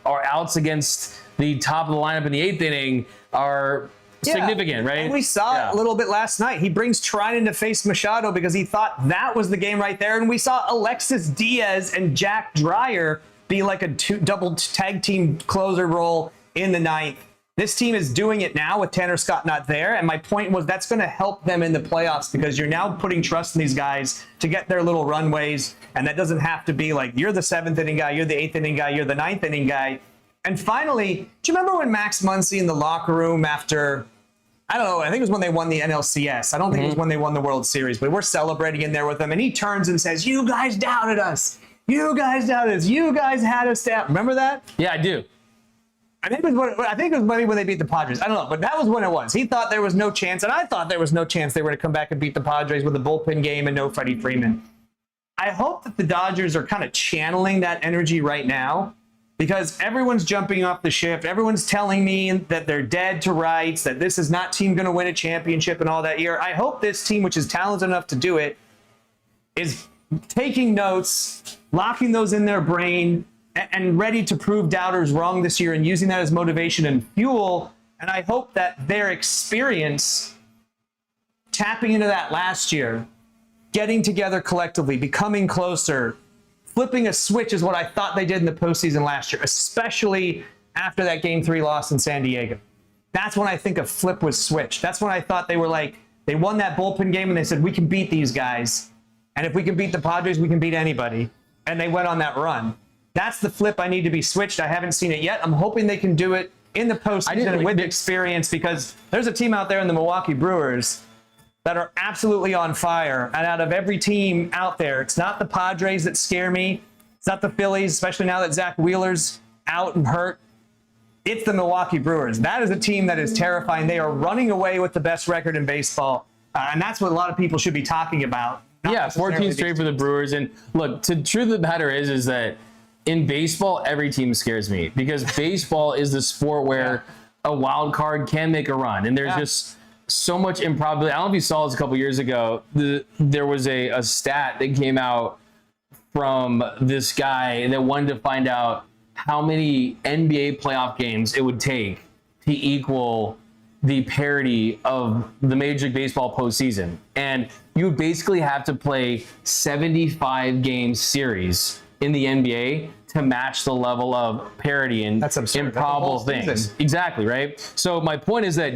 our outs against the top of the lineup in the 8th inning are significant, right? And we saw it a little bit last night. He brings Trine in to face Machado because he thought that was the game right there. And we saw Alexis Diaz and Jack Dreyer be like a double tag team closer role in the 9th. This team is doing it now with Tanner Scott not there. And my point was that's going to help them in the playoffs because you're now putting trust in these guys to get their little runways. And that doesn't have to be like you're the 7th inning guy, you're the 8th inning guy, you're the 9th inning guy. And finally, do you remember when Max Muncy in the locker room after, I don't know, I think it was when they won the NLCS. I don't think it was when they won the World Series, but we're celebrating in there with them. And he turns and says, you guys doubted us. You guys doubted us. You guys had us down. Remember that? Yeah, I do. I think it was maybe when they beat the Padres. I don't know, but that was when it was. He thought there was no chance, and I thought there was no chance they were going to come back and beat the Padres with a bullpen game and no Freddie Freeman. I hope that the Dodgers are kind of channeling that energy right now because everyone's jumping off the ship. Everyone's telling me that they're dead to rights, that this is not team going to win a championship and all that year. I hope this team, which is talented enough to do it, is taking notes, locking those in their brain, and ready to prove doubters wrong this year and using that as motivation and fuel. And I hope that their experience tapping into that last year, getting together collectively, becoming closer, flipping a switch is what I thought they did in the postseason last year, especially after that Game 3 loss in San Diego. that's when I think a flip was switched. That's when I thought they were like, they won that bullpen game and they said, we can beat these guys. And if we can beat the Padres, we can beat anybody. And they went on that run. That's the flip I need to be switched. I haven't seen it yet. I'm hoping they can do it in the postseason with experience, because there's a team out there in the Milwaukee Brewers that are absolutely on fire. And out of every team out there, it's not the Padres that scare me. It's not the Phillies, especially now that Zach Wheeler's out and hurt. It's the Milwaukee Brewers. That is a team that is terrifying. They are running away with the best record in baseball. And that's what a lot of people should be talking about. Yeah, 14 straight for the Brewers. And look, the truth of the matter is that in baseball, every team scares me, because baseball is the sport where a wild card can make a run. And there's just so much improbability. I don't know if you saw this a couple years ago. There was a stat that came out from this guy that wanted to find out how many NBA playoff games it would take to equal the parity of the Major League Baseball postseason. And you would basically have to play 75 game series in the NBA to match the level of parity and improbable things. Exactly, right? So my point is that,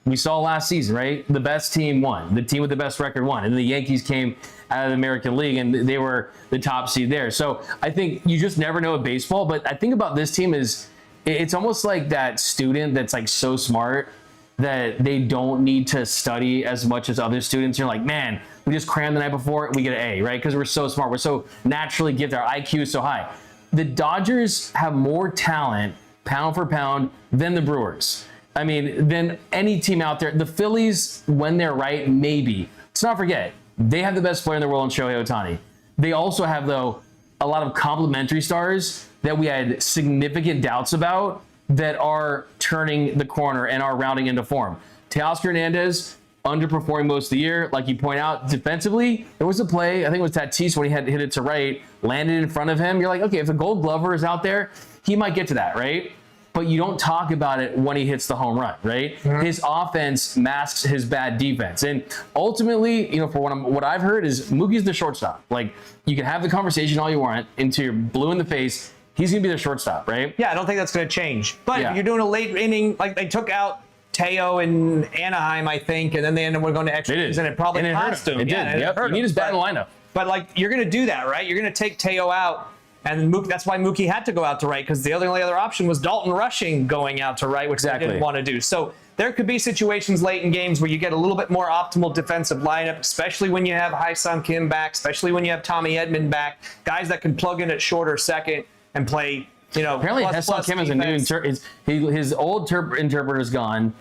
we saw last season, right? The best team won. The team with the best record won. And the Yankees came out of the American League, and they were the top seed there. So I think you just never know with baseball. But I think about this team is, it's almost like that student that's like so smart that they don't need to study as much as other students. You're like, man, we just crammed the night before, we get an A, right? Because we're so smart. We're so naturally gifted. Our IQ is so high. The Dodgers have more talent, pound for pound, than the Brewers. I mean, than any team out there. The Phillies, when they're right, maybe. Let's not forget, they have the best player in the world in Shohei Ohtani. They also have, though, a lot of complementary stars that we had significant doubts about that are turning the corner and are rounding into form. Teoscar Hernández, underperforming most of the year. Like you point out, defensively, there was a play, I think it was Tatis when he had hit it to right, landed in front of him. You're like, okay, if a Gold Glover is out there, he might get to that, right? But you don't talk about it when he hits the home run, right? Mm-hmm. His offense masks his bad defense. And ultimately, for what I've heard is Mookie's the shortstop. Like, you can have the conversation all you want until you're blue in the face. He's going to be the shortstop, right? Yeah, I don't think that's going to change. But if you're doing a late inning, like they took out Teo in Anaheim, I think, and then they ended up going to extra innings, and it probably cost him. It did. Yep. You need his bat in the lineup. But like, you're going to do that, right? You're going to take Teo out. And that's why Mookie had to go out to right, because the only other option was Dalton Rushing going out to right, which they didn't want to do. So there could be situations late in games where you get a little bit more optimal defensive lineup, especially when you have Hai-Sung Kim back, especially when you have Tommy Edman back, guys that can plug in at short or second and play, Apparently Hai-Sung Kim is a new his old interpreter's gone,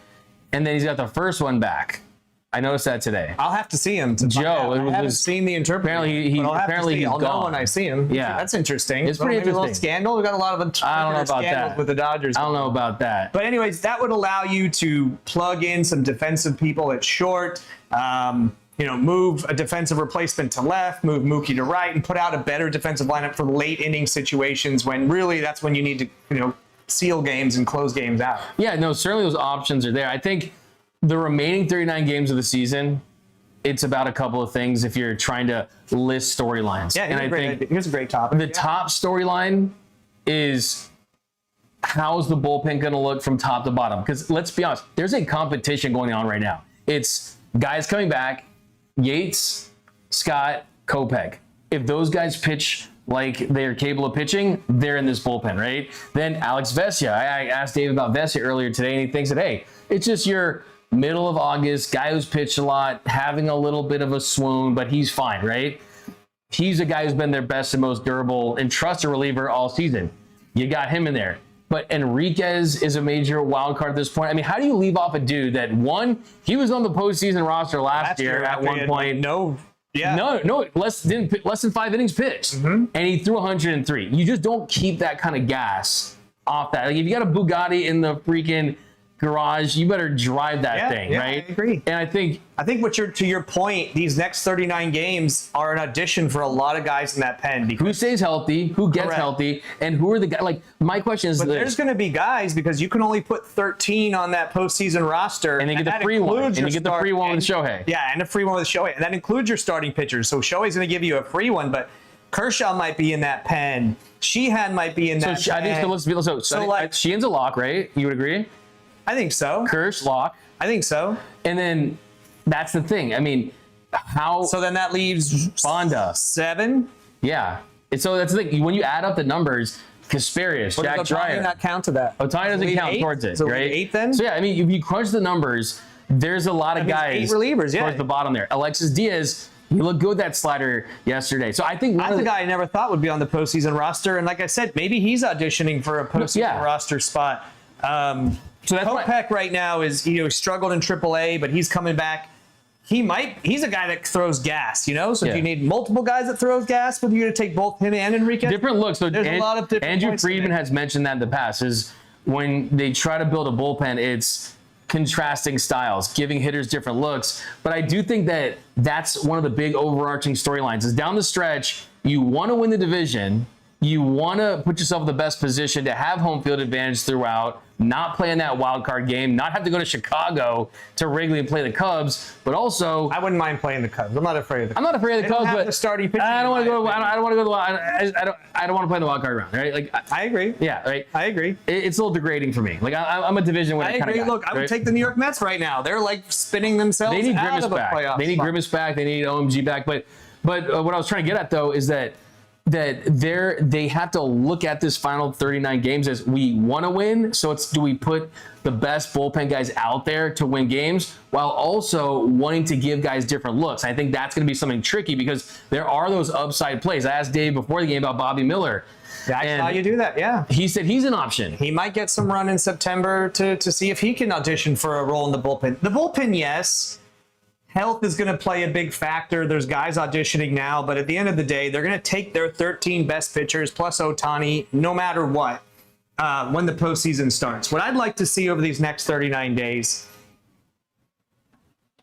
and then he's got the first one back. I noticed that today. I'll have to see him. Joe, I haven't seen the interpreter. Apparently he's I'll gone. know when I see him. Yeah, that's interesting. It's pretty interesting. A little scandal. We've got a lot of scandals with the Dodgers. I don't know about that. But anyways, that would allow you to plug in some defensive people at short. Move a defensive replacement to left, move Mookie to right, and put out a better defensive lineup for late inning situations when really that's when you need to seal games and close games out. Yeah, no, certainly those options are there. I think the remaining 39 games of the season, it's about a couple of things if you're trying to list storylines. Yeah, here's a great topic. The top storyline is, how's the bullpen going to look from top to bottom? Because let's be honest, there's a competition going on right now. It's guys coming back, Yates, Scott, Kopech. If those guys pitch like they're capable of pitching, they're in this bullpen, right? Then Alex Vesia. I asked Dave about Vesia earlier today, and he thinks that, hey, it's just your middle of August, guy who's pitched a lot, having a little bit of a swoon, but he's fine, right? He's a guy who's been their best and most durable and trusted reliever all season. You got him in there. But Enriquez is a major wild card at this point. I mean, how do you leave off a dude that, one, he was on the postseason roster last year at one point. No, less than 5 innings pitched, and he threw 103. You just don't keep that kind of gas off that. Like, if you got a Bugatti in the freaking garage, you better drive that thing, right? I agree. And I think to your point, these next 39 games are an audition for a lot of guys in that pen. Who stays healthy, who gets healthy, and who are the guys? Like, my question is, there's going to be guys, because you can only put 13 on that postseason roster, and they get the free one. And you get the free one with Shohei. Yeah, and a free one with Shohei, and that includes your starting pitchers. So Shohei's going to give you a free one, but Kershaw might be in that pen. Sheehan might be in that pen. I think Sheehan's a lock, right? You would agree? I think so. Kersh, lock. I think so. And then that's the thing. I mean, how? So then that leaves Bonda. 7. Yeah. And so that's the thing. When you add up the numbers, Kasparius, Jack Does Ohtani Dreyer. not count to that? Ohtani doesn't Leave count 8? towards it, So right? 8 then? So yeah, I mean, if you crunch the numbers, there's a lot of That means guys 8 relievers, yeah. towards the bottom there. Alexis Diaz, he looked good with that slider yesterday. So I think That's a guy I never thought would be on the postseason roster, and like I said, maybe he's auditioning for a postseason roster spot. So that's Kopech right now is struggled in AAA, but he's coming back. He's a guy that throws gas, So do you need multiple guys that throws gas? But you're going to take both him and Enriquez? different looks. So there's a lot of different Andrew points to Friedman make. has mentioned that in the past. Is when they try to build a bullpen, it's contrasting styles, giving hitters different looks. But I do think that that's one of the big overarching storylines. Is down the stretch, you want to win the division, you want to put yourself in the best position to have home field advantage throughout, not play in that wild card game, not have to go to Chicago to Wrigley and play the Cubs, but also I wouldn't mind playing the Cubs. I'm not afraid of the Cubs. I'm not afraid of the They don't Cubs, have but the starting pitching, I don't want to in go. my I don't want to go. I don't want to play in the wild card round, right? Like I agree. yeah, right. I agree. It's a little degrading for me. Like I'm a division winner I kind agree. of guy. Look, I would right? take the New York Mets right now. They're like spinning themselves They need out Grimace of a back. playoff They need spot. Grimace back. They need OMG back. But what I was trying to get at though is that they have to look at this final 39 games as we want to win. So it's do we put the best bullpen guys out there to win games while also wanting to give guys different looks. I think that's going to be something tricky because there are those upside plays. I asked Dave before the game about Bobby Miller. Yeah, I saw you do that. Yeah. He said he's an option. He might get some run in September to see if he can audition for a role in the bullpen. The bullpen, yes. Health is going to play a big factor. There's guys auditioning now, but at the end of the day, they're going to take their 13 best pitchers plus Ohtani no matter what when the postseason starts. What I'd like to see over these next 39 days,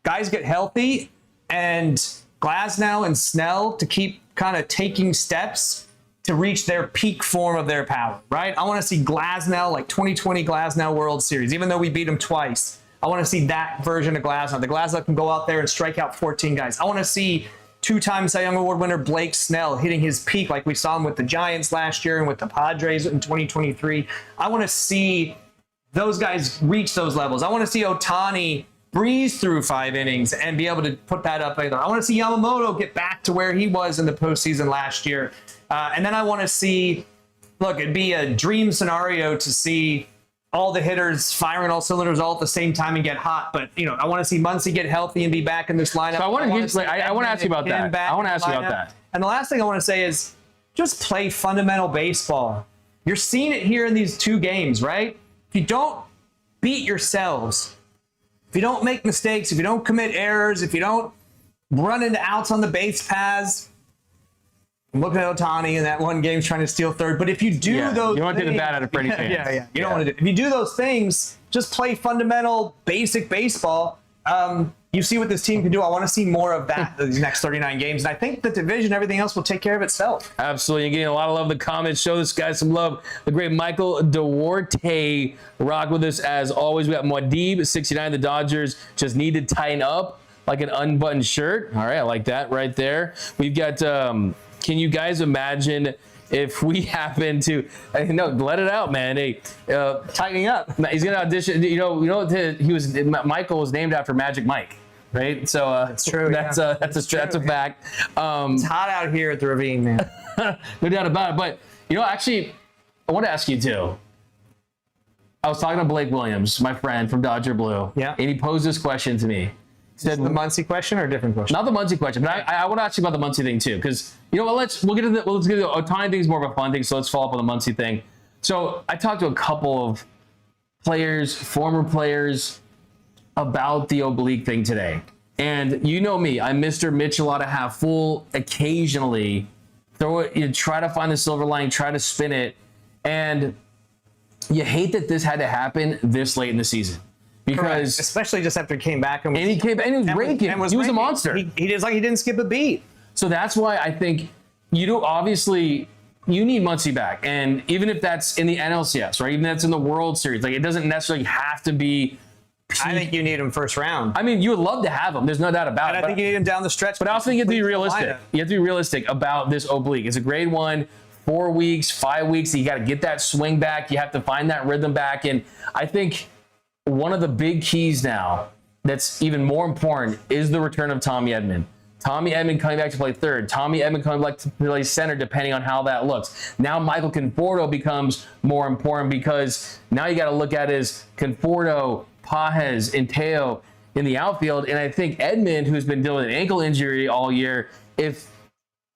guys get healthy and Glasnow and Snell to keep kind of taking steps to reach their peak form of their power, right? I want to see Glasnow, like 2020 Glasnow World Series, even though we beat him twice. I want to see that version of Glasnow. The Glasnow can go out there and strike out 14 guys. I want to see two-time Cy Young Award winner Blake Snell hitting his peak like we saw him with the Giants last year and with the Padres in 2023. I want to see those guys reach those levels. I want to see Ohtani breeze through 5 innings and be able to put that up. I want to see Yamamoto get back to where he was in the postseason last year. And then I want to see, look, it'd be a dream scenario to see all the hitters firing all cylinders all at the same time and get hot. But, I want to see Muncy get healthy and be back in this lineup. So I want to ask you about that. I want to ask you about that. And the last thing I want to say is just play fundamental baseball. You're seeing it here in these 2 games, right? If you don't beat yourselves, if you don't make mistakes, if you don't commit errors, if you don't run into outs on the base paths, I'm looking at Ohtani in that one game trying to steal third. But if you do those, you want to take the bat out of Freddie fans. Yeah. You don't want to do. If you do those things, just play fundamental, basic baseball. You see what this team can do. I want to see more of that these next 39 games. And I think the division, everything else will take care of itself. Absolutely. You're getting a lot of love in the comments. Show this guy some love. The great Michael Duarte rock with us as always. We got Muad'Dib, 69. The Dodgers just need to tighten up like an unbuttoned shirt. All right. I like that right there. We've got, can you guys imagine if we happen to, no, let it out, man. Hey, Tightening up. he's going to audition. Michael was named after Magic Mike. Right, so that's true. That's a fact. It's hot out here at the Ravine, man. No doubt about it. But actually, I want to ask you too. I was talking to Blake Williams, my friend from Dodger Blue. Yeah. And he posed this question to me. Is this the Muncy question or a different question? Not the Muncy question, but I want to ask you about the Muncy thing too, because we'll get to the Ohtani thing is more of a fun thing. So let's follow up on the Muncy thing. So I talked to a couple of players, former players, about the oblique thing today. And you know me, I'm Mr. Mitchell ought to have full occasionally. Throw it, try to find the silver lining, try to spin it. And you hate that this had to happen this late in the season. Because correct. Especially just after he came back and he was raking. He was a monster. He didn't skip a beat. So that's why I think you need Muncy back. And even if that's in the NLCS, right? Even if that's in the World Series, like it doesn't necessarily have to be. I think you need him first round. I mean, you would love to have him. There's no doubt about it. And I think you need him down the stretch. But I also think you have to be realistic. You have to be realistic about this oblique. It's a grade 1, 4 weeks, 5 weeks. You got to get that swing back. You have to find that rhythm back. And I think one of the big keys now that's even more important is the return of Tommy Edman. Tommy Edman coming back to play third. Tommy Edman coming back to play center, depending on how that looks. Now Michael Conforto becomes more important because now you got to look at is Conforto, Pages, and Teo in the outfield. And I think Edman, who's been dealing with an ankle injury all year, if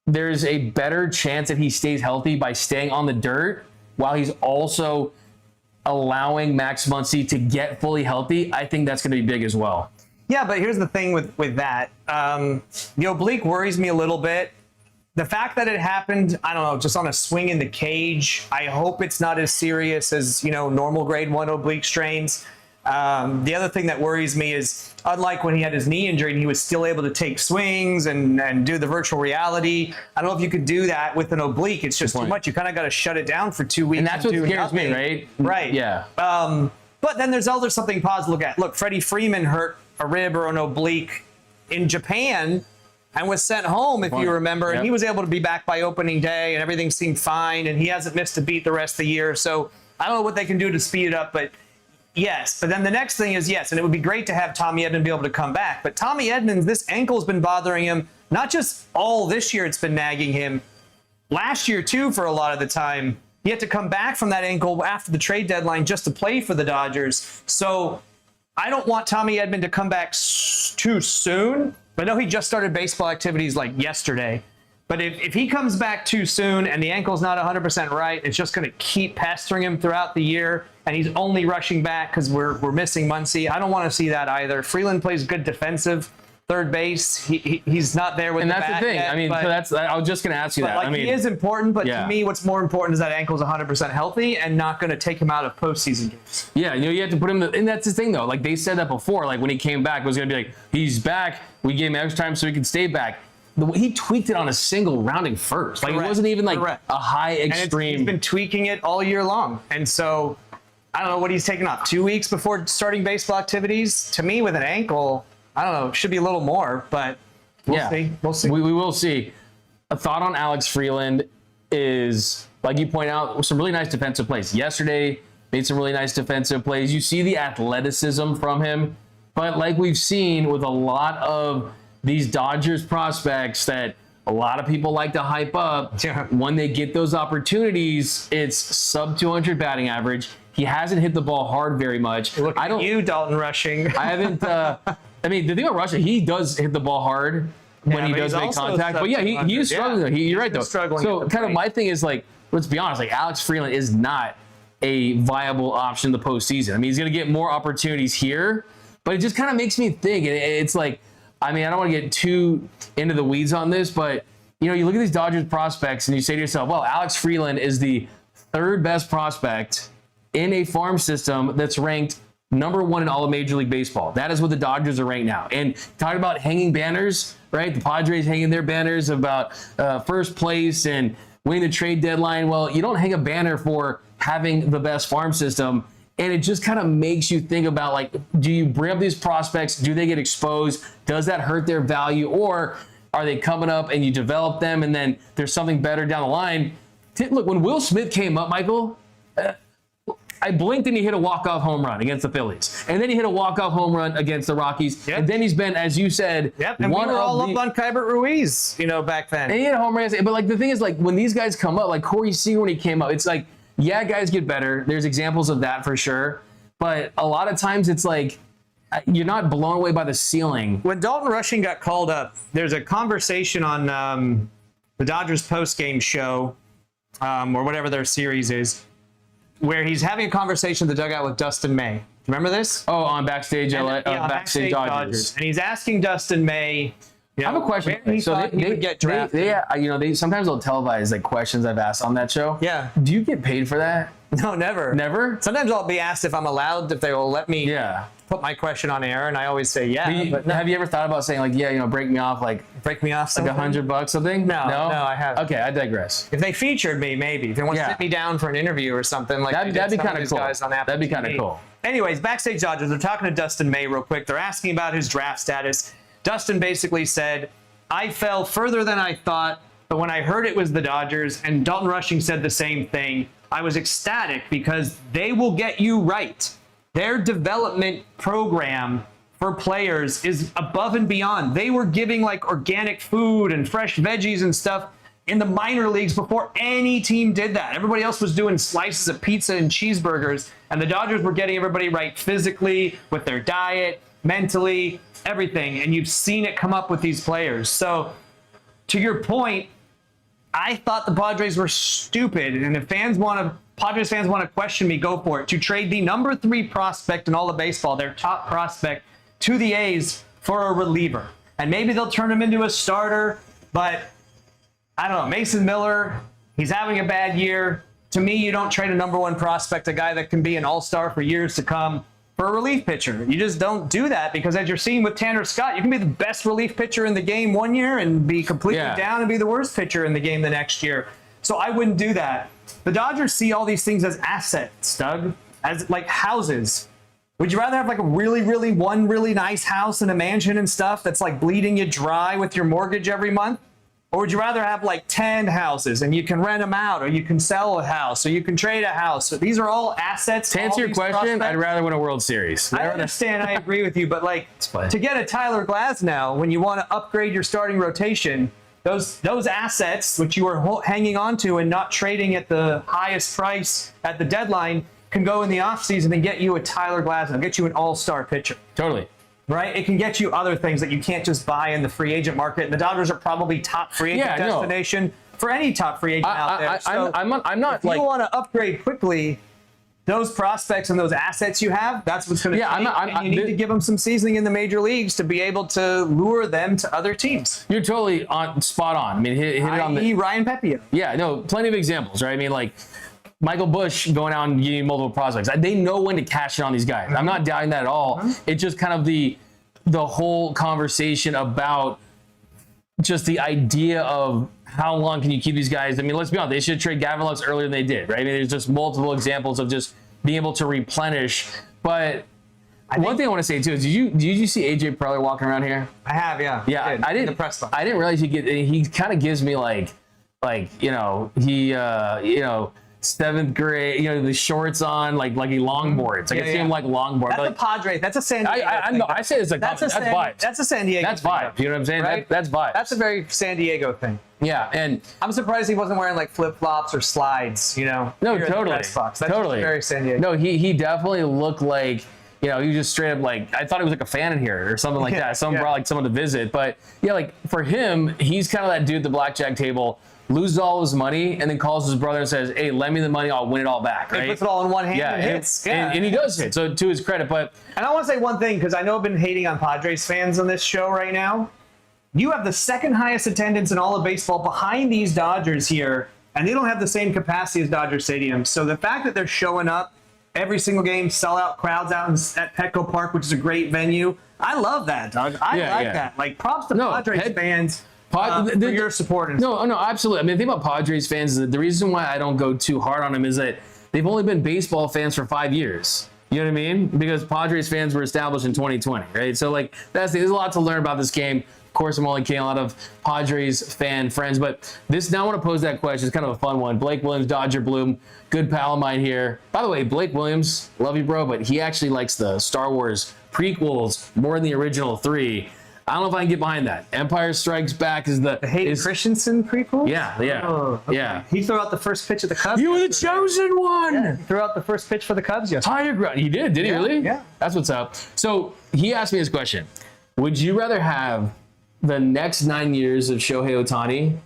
there's a better chance that he stays healthy by staying on the dirt while he's also allowing Max Muncy to get fully healthy, I think that's going to be big as well. Yeah, but here's the thing with that. The oblique worries me a little bit. The fact that it happened, I don't know, just on a swing in the cage, I hope it's not as serious as, normal grade 1 oblique strains. The other thing that worries me is, unlike when he had his knee injury and he was still able to take swings and do the virtual reality, I don't know if you could do that with an oblique. It's just too much. You kind of got to shut it down for 2 weeks. And that's what scares me, right? Right. Yeah. But then there's also something positive to look at. Look, Freddie Freeman hurt a rib or an oblique in Japan and was sent home, if you remember, and he was able to be back by opening day and everything seemed fine, and he hasn't missed a beat the rest of the year. So I don't know what they can do to speed it up, but yes. But then the next thing is, yes, and it would be great to have Tommy Edman be able to come back. But Tommy Edman, this ankle's been bothering him, not just all this year it's been nagging him. Last year, too, for a lot of the time. He had to come back from that ankle after the trade deadline just to play for the Dodgers. So I don't want Tommy Edman to come back too soon. I know he just started baseball activities like yesterday. But if he comes back too soon and the ankle's not 100% right, it's just going to keep pestering him throughout the year, and he's only rushing back because we're missing Muncy. I don't want to see that either. Freeland plays good defensive third base. He's not there with the bat. And that's the thing. Yet, I mean, so I was just going to ask you that. He is important, but to me, what's more important is that ankle's 100% healthy and not going to take him out of postseason games. Yeah, you have to put him, and that's the thing, though. Like, they said that before. Like, when he came back, it was going to be like, he's back. We gave him extra time so he could stay back. He tweaked it on a single rounding first. Like, It wasn't even like a high extreme. And he's been tweaking it all year long. And so, I don't know what he's taking off. 2 weeks before starting baseball activities? To me, with an ankle, I don't know, it should be a little more, but we'll see. We'll see. We will see. A thought on Alex Freeland is, like you point out, some really nice defensive plays. Yesterday, made some really nice defensive plays. You see the athleticism from him, but like we've seen with a lot of these Dodgers prospects that a lot of people like to hype up, when they get those opportunities, it's sub 200 batting average. He hasn't hit the ball hard very much. Look at you, Dalton Rushing. I haven't. I mean, the thing about Russia, he does hit the ball hard when he does make contact. But yeah, he is struggling. Yeah. You're right, though. So kind of my thing is, like, let's be honest, like, Alex Freeland is not a viable option in the postseason. I mean, he's going to get more opportunities here, but it just kind of makes me think. And it's like, I mean, I don't want to get too into the weeds on this, but, you look at these Dodgers prospects and you say to yourself, well, Alex Freeland is the third best prospect in a farm system that's ranked number 1 in all of Major League Baseball. That is what the Dodgers are ranked now. And talking about hanging banners, right? The Padres hanging their banners about first place and winning the trade deadline. Well, you don't hang a banner for having the best farm system. And it just kind of makes you think about, like, do you bring up these prospects? Do they get exposed? Does that hurt their value? Or are they coming up and you develop them and then there's something better down the line? Look, when Will Smith came up, Michael, I blinked and he hit a walk-off home run against the Phillies. And then he hit a walk-off home run against the Rockies. Yep. And then he's been, as you said, and we were all up on Keibert Ruiz, back then. And he hit a home run. But, like, the thing is, like, when these guys come up, like Corey Seager when he came up, it's like, yeah, guys get better. There's examples of that for sure. But a lot of times it's like, you're not blown away by the ceiling. When Dalton Rushing got called up, there's a conversation on the Dodgers Postgame Show, or whatever their series is, where he's having a conversation in the dugout with Dustin May. Remember this? Oh, on Backstage Backstage Dodgers. And he's asking Dustin May, I have a question. So they would get drafted. They sometimes they'll televise like questions I've asked on that show. Yeah. Do you get paid for that? No, never. Never? Sometimes I'll be asked if I'm allowed, if they will let me put my question on air, and I always say but have you ever thought about saying, like, break me off, like something? Like $100 something? No, I haven't. Okay, I digress. If they featured me, maybe. If they want to sit me down for an interview or something, like that'd be kind of cool. That'd be kind of cool. Anyways, Backstage Dodgers, they're talking to Dustin May real quick. They're asking about his draft status. Dustin basically said, I fell further than I thought, but when I heard it was the Dodgers, and Dalton Rushing said the same thing, I was ecstatic because they will get you right. their development program for players is above and beyond. They were giving like organic food and fresh veggies and stuff in the minor leagues before any team did that. Everybody else was doing slices of pizza and cheeseburgers, and the Dodgers were getting everybody right physically, with their diet, mentally, everything. And you've seen it come up with these players. So to your point, I thought the Padres were stupid. And if Padres fans want to question me, go for it. To trade the number 3 prospect in all of baseball, their top prospect, to the A's for a reliever. And maybe they'll turn him into a starter, but I don't know. Mason Miller, he's having a bad year. To me, you don't trade a number 1 prospect, a guy that can be an all-star for years to come, for a relief pitcher. You just don't do that, because as you're seeing with Tanner Scott, you can be the best relief pitcher in the game one year and be completely down and be the worst pitcher in the game the next year. So I wouldn't do that. The Dodgers see all these things as assets, Doug, as like houses. Would you rather have like a one really nice house and a mansion and stuff that's like bleeding you dry with your mortgage every month? Or would you rather have like 10 houses and you can rent them out, or you can sell a house, or you can trade a house? So these are all assets. To answer your question, I'd rather win a World Series. I understand. I agree with you. But like to get a Tyler Glasnow, when you want to upgrade your starting rotation, those assets, which you are hanging on to and not trading at the highest price at the deadline, can go in the offseason and get you a Tyler Glasnow, get you an all-star pitcher. Totally. Right? It can get you other things that you can't just buy in the free agent market. And the Dodgers are probably top free agent destination for any top free agent out there. So I'm not if you want to upgrade quickly, those prospects and those assets you have, that's what's going to change. And you need to give them some seasoning in the major leagues to be able to lure them to other teams. You're totally spot on. I mean, hit it on the Ryan Pepia. Yeah, no, plenty of examples, right? I mean, like Michael Busch going out and getting multiple prospects. They know when to cash in on these guys. I'm not doubting that at all. It's just kind of the whole conversation about just the idea of how long can you keep these guys. I mean, let's be honest, they should trade Gavin Lux earlier than they did, right? I mean, there's just multiple examples of just being able to replenish. But one thing I want to say too is, did you see AJ Preller walking around here? I have, yeah. Yeah, I didn't. In the press box. I didn't realize he kind of gives me like he 7th grade, the shorts on, like he longboards. I can see him like longboard. That's a Padre. That's a San Diego. I say it's like that's vibes. That's a San Diego. That's vibes. You know what I'm saying? Right? That's vibes. That's a very San Diego thing. Yeah, and I'm surprised he wasn't wearing like flip flops or slides. No, totally. That's totally very San Diego. No, he definitely looked like. He was just straight up like, I thought he was like a fan in here or something like that. Someone brought like someone to visit. But yeah, like for him, he's kind of that dude at the blackjack table, loses all his money, and then calls his brother and says, hey, lend me the money, I'll win it all back. Right? He puts it all in one hand and hits. And he does hit, so to his credit. And I want to say one thing, because I know I've been hating on Padres fans on this show right now. You have the 2nd highest attendance in all of baseball behind these Dodgers here, and they don't have the same capacity as Dodger Stadium. So the fact that they're showing up every single game, sell out crowds out at Petco Park, which is a great venue. I love that, Doug. I like that. Like, props to Padres fans for your support. No, absolutely. I mean, the thing about Padres fans is that the reason why I don't go too hard on them is that they've only been baseball fans for 5 years. You know what I mean? Because Padres fans were established in 2020, right? So, like, there's a lot to learn about this game. Of course, I'm only kidding, a lot of Padres fan friends, but now I want to pose that question. It's kind of a fun one. Blake Williams, Dodger Bloom, good pal of mine here. By the way, Blake Williams, love you, bro, but he actually likes the Star Wars prequels more than the original 3. I don't know if I can get behind that. Empire Strikes Back is the Hayden Christensen prequel? Yeah. Oh, okay. Yeah. He threw out the first pitch of the Cubs. You were the chosen one. Yeah, he threw out the first pitch for the Cubs yesterday. Higher ground. He did he really? Yeah. That's what's up. So he asked me this question. Would you rather have the next 9 years of Shohei Ohtani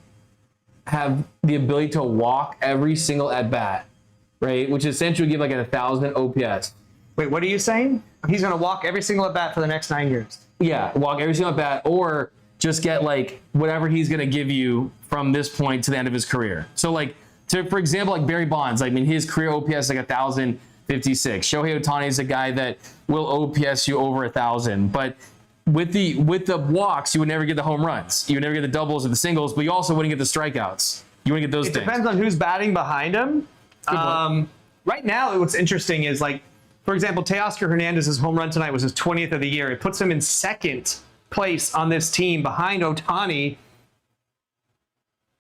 have the ability to walk every single at-bat, right? Which essentially would give like 1,000 OPS. Wait, what are you saying? He's going to walk every single at-bat for the next 9 years. Yeah, walk every single at-bat, or just get like whatever he's going to give you from this point to the end of his career. So like, for example, like Barry Bonds, I mean, his career OPS is like 1,056. Shohei Ohtani is a guy that will OPS you over 1,000, but with the walks, you would never get the home runs. You would never get the doubles or the singles, but you also wouldn't get the strikeouts. You wouldn't get those things. It depends on who's batting behind him. Right now, what's interesting is, like, for example, Teoscar Hernandez's home run tonight was his 20th of the year. It puts him in 2nd place on this team behind Ohtani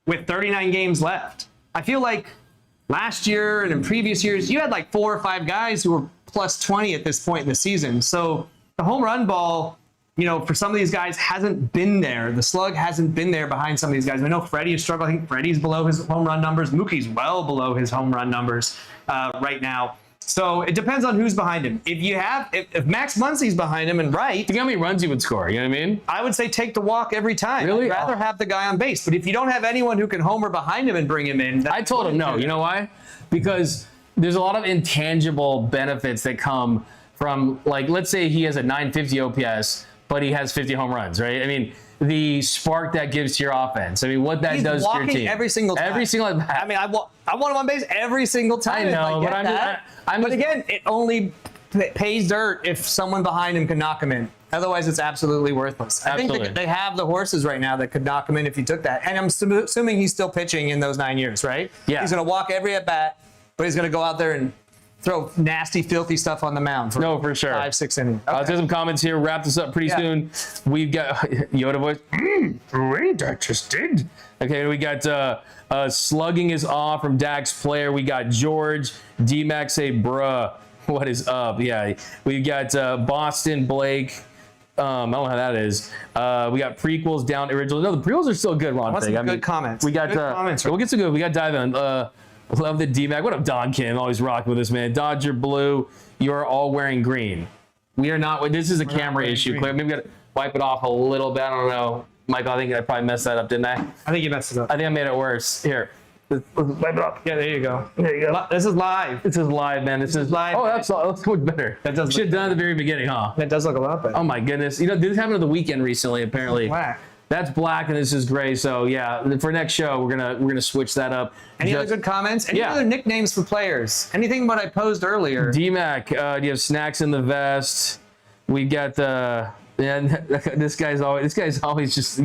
with 39 games left. I feel like last year and in previous years, you had like 4 or 5 guys who were plus 20 at this point in the season. So the home run ball, for some of these guys hasn't been there. The slug hasn't been there behind some of these guys. I know Freddie is struggling. I think Freddie's below his home run numbers. Mookie's well below his home run numbers right now. So it depends on who's behind him. If Max Muncy's behind him and right, think how many runs he would score. You know what I mean? I would say take the walk every time. Really? I'd rather have the guy on base. But if you don't have anyone who can homer behind him and bring him in, I told him no. You know why? Because there's a lot of intangible benefits that come from, like, let's say he has a 950 OPS, but he has 50 home runs, right? I mean, the spark that gives to your offense. I mean, what that does to your team. Every single time. Every single time. I mean, I want him on base every single time. I know, but again, it only pays dirt if someone behind him can knock him in. Otherwise, it's absolutely worthless. Absolutely. I think they have the horses right now that could knock him in if you took that. And I'm assuming he's still pitching in those 9 years, right? Yeah. He's going to walk every at bat, but he's going to go out there and throw nasty, filthy stuff on the mound for sure. 5-6 innings. Okay. Let's get some comments here. Wrap this up pretty soon. We've got Yoda voice. Great, I just did. Okay, we got slugging is off from Dax Player. We got George. D-Max say, bruh, what is up? Yeah, we got Boston Blake. I don't know how that is. We got prequels down to original. No, the prequels are still good, Ron. Good comments. We got good comments. We'll get some good. We got dive in. Love the D-Mac. What up, Don Kim? Always rocking with us, man. Dodger Blue, you're all wearing green. We are not. This is a camera issue. Maybe we got to wipe it off a little bit. I don't know. Michael, I think I probably messed that up, didn't I? I think you messed it up. I think I made it worse. Here. Let's wipe it up. Yeah, there you go. There you go. This is live. This is live, man. This is live. Oh, that's much better. That does. Should have done at the very beginning, huh? That does look a lot better. Oh my goodness. This happened on the weekend recently, apparently. Black. That's black and this is gray. So yeah, for next show we're gonna switch that up. Any other good comments? Any other nicknames for players? Anything what I posed earlier? D-Mac, do you have snacks in the vest? We got this guy's always just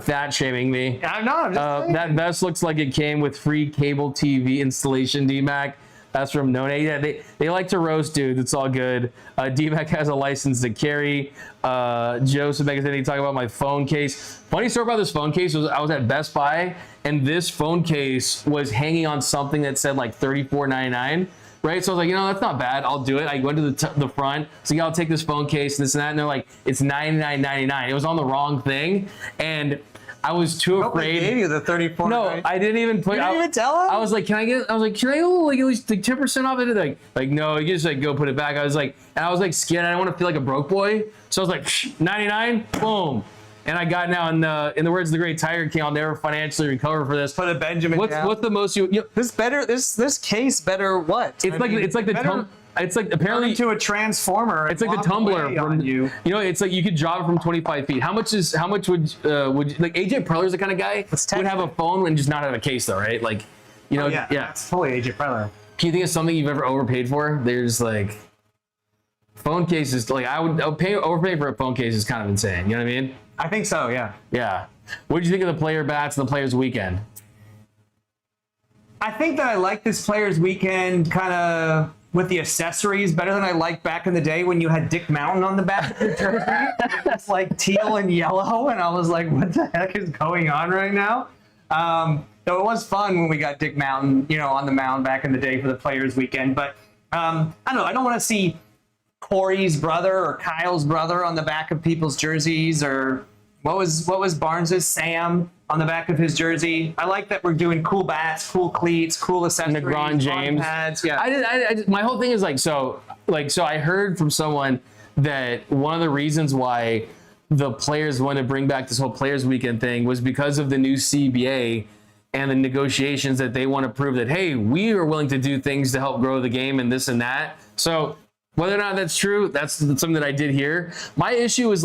fat shaming me. I'm not. I'm just saying. That vest looks like it came with free cable TV installation. D-Mac. That's from None. Yeah, they like to roast dudes. It's all good. D-Mac has a license to carry. Joseph Megathini talking about my phone case. Funny story about this phone case was I was at Best Buy and this phone case was hanging on something that said like $34.99. Right, so I was like, that's not bad. I'll do it. I went to the front. So yeah, I'll take this phone case, this and that. And they're like, it's $99.99. It was on the wrong thing, and I was too afraid. They gave you the 34. No, I didn't even put. You didn't even tell him. I was like, can I go like at least 10% off it? Like no, you just go put it back. I was like scared. I didn't want to feel like a broke boy. So I was like, 99, boom. And I got now in the words of the great Tiger King, I'll never financially recover for this. Put a Benjamin down. What's the most this case better what? It's like apparently to a transformer. It's like the tumbler from you. It's like you could drop it from 25 feet. How much would like AJ Preller's the kind of guy would have a phone and just not have a case though, right? Like, yeah. It's totally AJ Preller. Can you think of something you've ever overpaid for? There's like phone cases. Like I would overpay for a phone case is kind of insane. You know what I mean? I think so. Yeah. Yeah. What did you think of the player bats and the players weekend? I think that I like this players weekend kind of with the accessories better than I liked back in the day when you had Dick Mountain on the back of your jersey. It's like teal and yellow, and I was like, what the heck is going on right now? Though it was fun when we got Dick Mountain, on the mound back in the day for the players weekend. But I don't know. I don't want to see Corey's brother or Kyle's brother on the back of people's jerseys, or what was Barnes's Sam on the back of his jersey. I like that we're doing cool bats, cool cleats, cool accessories, LeBron James pads. Yeah, I my whole thing is so I heard from someone that one of the reasons why the players want to bring back this whole players weekend thing was because of the new CBA and the negotiations that they want to prove that, hey, we are willing to do things to help grow the game and this and that. So whether or not that's true, that's something that I did hear. My issue is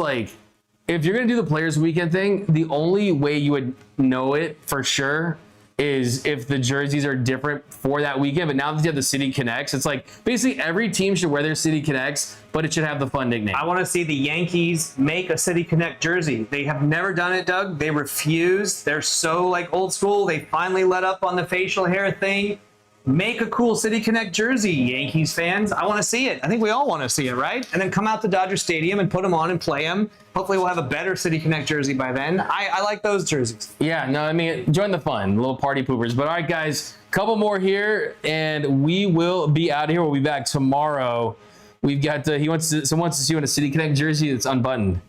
if you're going to do the players weekend thing, the only way you would know it for sure is if the jerseys are different for that weekend. But now that you have the City Connects, it's like basically every team should wear their City Connects, but it should have the fun nickname. I want to see the Yankees make a City Connect jersey. They have never done it, Doug. They refuse. They're so old school. They finally let up on the facial hair thing. Make a cool City Connect jersey, Yankees fans. I want to see it. I think we all want to see it, right? And then come out to Dodger Stadium and put them on and play them. Hopefully we'll have a better City Connect jersey by then. I like those jerseys. Yeah, no, I mean, join the fun, little party poopers. But all right, guys, Couple more here, and we will be out of here. We'll be back tomorrow. We've got someone wants to see you in a City Connect jersey that's unbuttoned.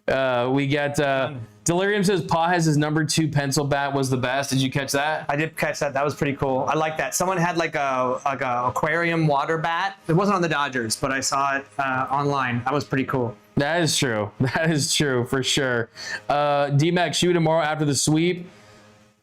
We got Delirium says Pa has his number 2 pencil bat was the best. Did you catch that? I did catch that. That was pretty cool. I like that. Someone had like a aquarium water bat. It wasn't on the Dodgers, but I saw it online. That was pretty cool. That is true. That is true for sure. D-Mac shoe tomorrow after the sweep.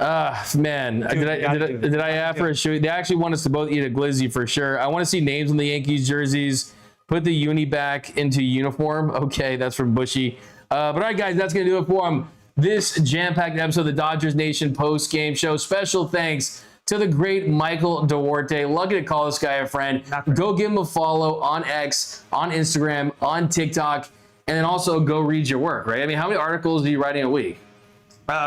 Man, did I ask for a shoe? They actually want us to both eat a glizzy for sure. I want to see names on the Yankees jerseys. Put the uni back into uniform. Okay, that's from Bushy. But all right, guys, that's going to do it for this jam-packed episode of the Dodgers Nation Postgame Show. Special thanks to the great Michael Duarte. Lucky to call this guy a friend. Go give him a follow on X, on Instagram, on TikTok, and then also go read your work, right? I mean, how many articles are you writing a week?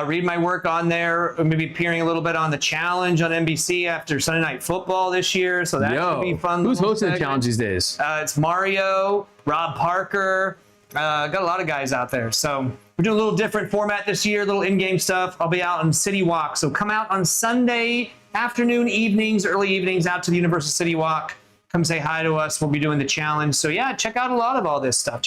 Read my work on there. Maybe appearing a little bit on The Challenge on NBC after Sunday Night Football this year. So that should be fun. Who's hosting The Challenge these days? It's Mario, Rob Parker. Got a lot of guys out there. So we're doing a little different format this year, little in-game stuff. I'll be out on City Walk. So come out on Sunday afternoon, evenings, early evenings out to the Universal City Walk. Come say hi to us. We'll be doing The Challenge. So yeah, check out a lot of all this stuff.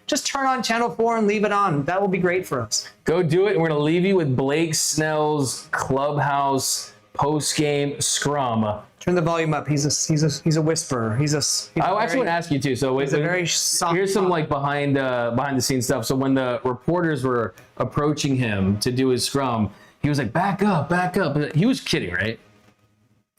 Just turn on Channel 4 and leave it on. That will be great for us. Go do it. And we're going to leave you with Blake Snell's clubhouse post-game scrum. Turn the volume up. He's a whisperer. I actually want to ask you too. So he's a very soft. Here's some like behind the scenes stuff. So when the reporters were approaching him to do his scrum, he was like, "Back up, back up." But he was kidding, right?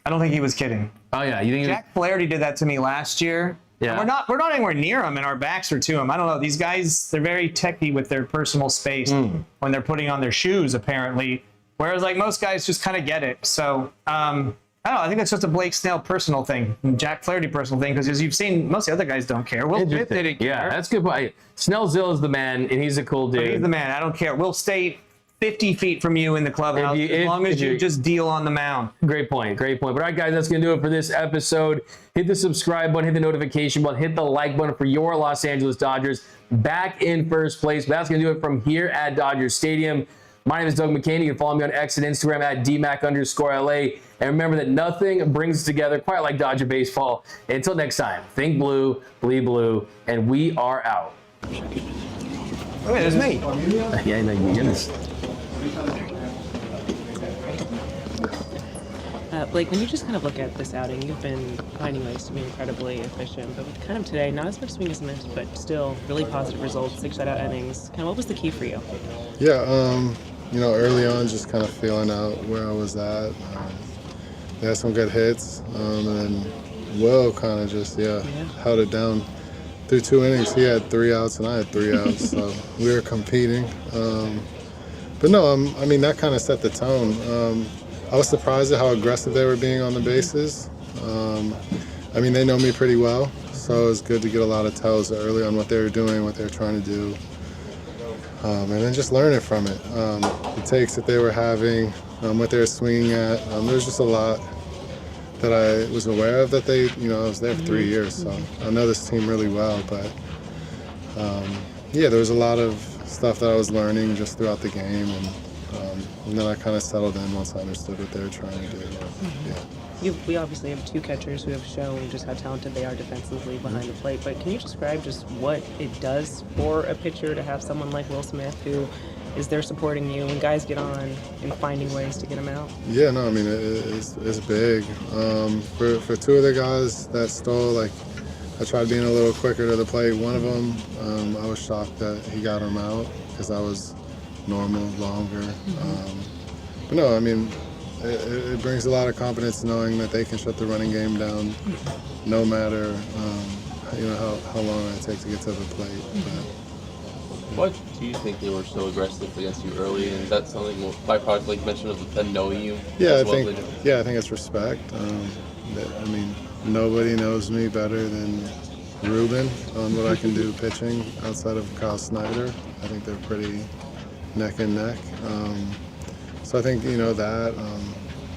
I don't think he was kidding. Oh yeah, you think Jack Flaherty did that to me last year? Yeah. And we're not anywhere near him, and our backs are to him. I don't know. These guys, they're very techy with their personal space when they're putting on their shoes, apparently. Whereas, like, most guys just kind of get it. So, I don't know. I think that's just a Blake Snell personal thing, and Jack Flaherty personal thing, because as you've seen, most of the other guys don't care. Will Smith didn't care. Yeah, that's a good point. Snellzilla is the man, and he's a cool dude. He's the man. I don't care. We'll stay 50 feet from you in the clubhouse as long as you just deal on the mound. Great point. But all right, guys, that's going to do it for this episode. Hit the subscribe button, hit the notification button, hit the like button for your Los Angeles Dodgers back in first place. But that's going to do it from here at Dodger Stadium. My name is Doug McKain. You can follow me on X and Instagram at DMac_LA. And remember that nothing brings us together quite like Dodger baseball. Until next time, think blue, bleed blue, and we are out. Oh, wait, there's me. Yeah, no, you goodness. Blake, when you just kind of look at this outing, you've been finding ways to be incredibly efficient, but with kind of today, not as much swing as missed, but still really positive results, 6 shutout innings. Kind of what was the key for you? Yeah, early on, just kind of feeling out where I was at. They had some good hits, and then Will kind of just, held it down through 2 innings. He had 3 outs, and I had 3 outs, so we were competing. But no, that kind of set the tone. I was surprised at how aggressive they were being on the bases. They know me pretty well, so it was good to get a lot of tells early on what they were doing, what they were trying to do, and then just learning from it. The takes that they were having, what they were swinging at. There's just a lot that I was aware of that I was there for 3 years, so I know this team really well. But there was a lot of stuff that I was learning just throughout the game, and then I kind of settled in once I understood what they were trying to do. We obviously have 2 catchers who have shown just how talented they are defensively behind the plate, but can you describe just what it does for a pitcher to have someone like Will Smith who is there supporting you when guys get on and finding ways to get them out? Yeah, no, it's big. For 2 of the guys that stole, I tried being a little quicker to the plate. One of them, I was shocked that he got him out because I was normal, longer. But no, it brings a lot of confidence knowing that they can shut the running game down no matter how long it takes to get to the plate. Why do you think they were so aggressive against you early? And is that something byproduct, like you mentioned, of them knowing you? I think it's respect. Nobody knows me better than Ruben on what I can do pitching outside of Kyle Snyder. I think they're pretty neck and neck. So I think, that,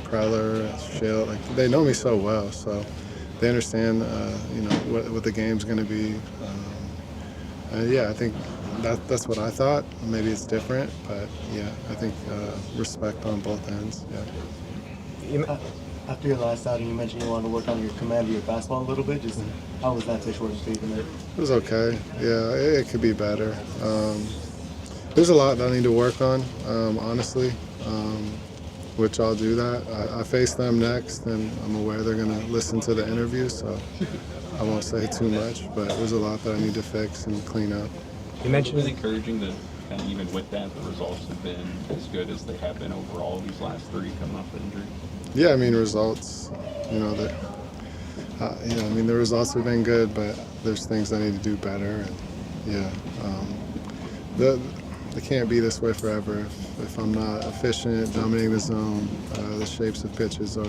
Preller, Shield, they know me so well, so they understand, what the game's going to be. I think that's what I thought. Maybe it's different, but I think respect on both ends. Yeah. After your last outing, you mentioned you wanted to work on your command of your fastball a little bit. Just how was that pitch working for you tonight? It was okay. Yeah, it could be better. There's a lot that I need to work on, honestly, which I'll do that. I face them next, and I'm aware they're going to listen to the interview, so I won't say too much, but there's a lot that I need to fix and clean up. You mentioned It's encouraging that kind of even with that, the results have been as good as they have been overall these last 3 coming off the injury. Yeah, I mean, results, you know, the results have been good, but there's things I need to do better. And yeah, it can't be this way forever. If I'm not efficient, dominating the zone, the shapes of pitches are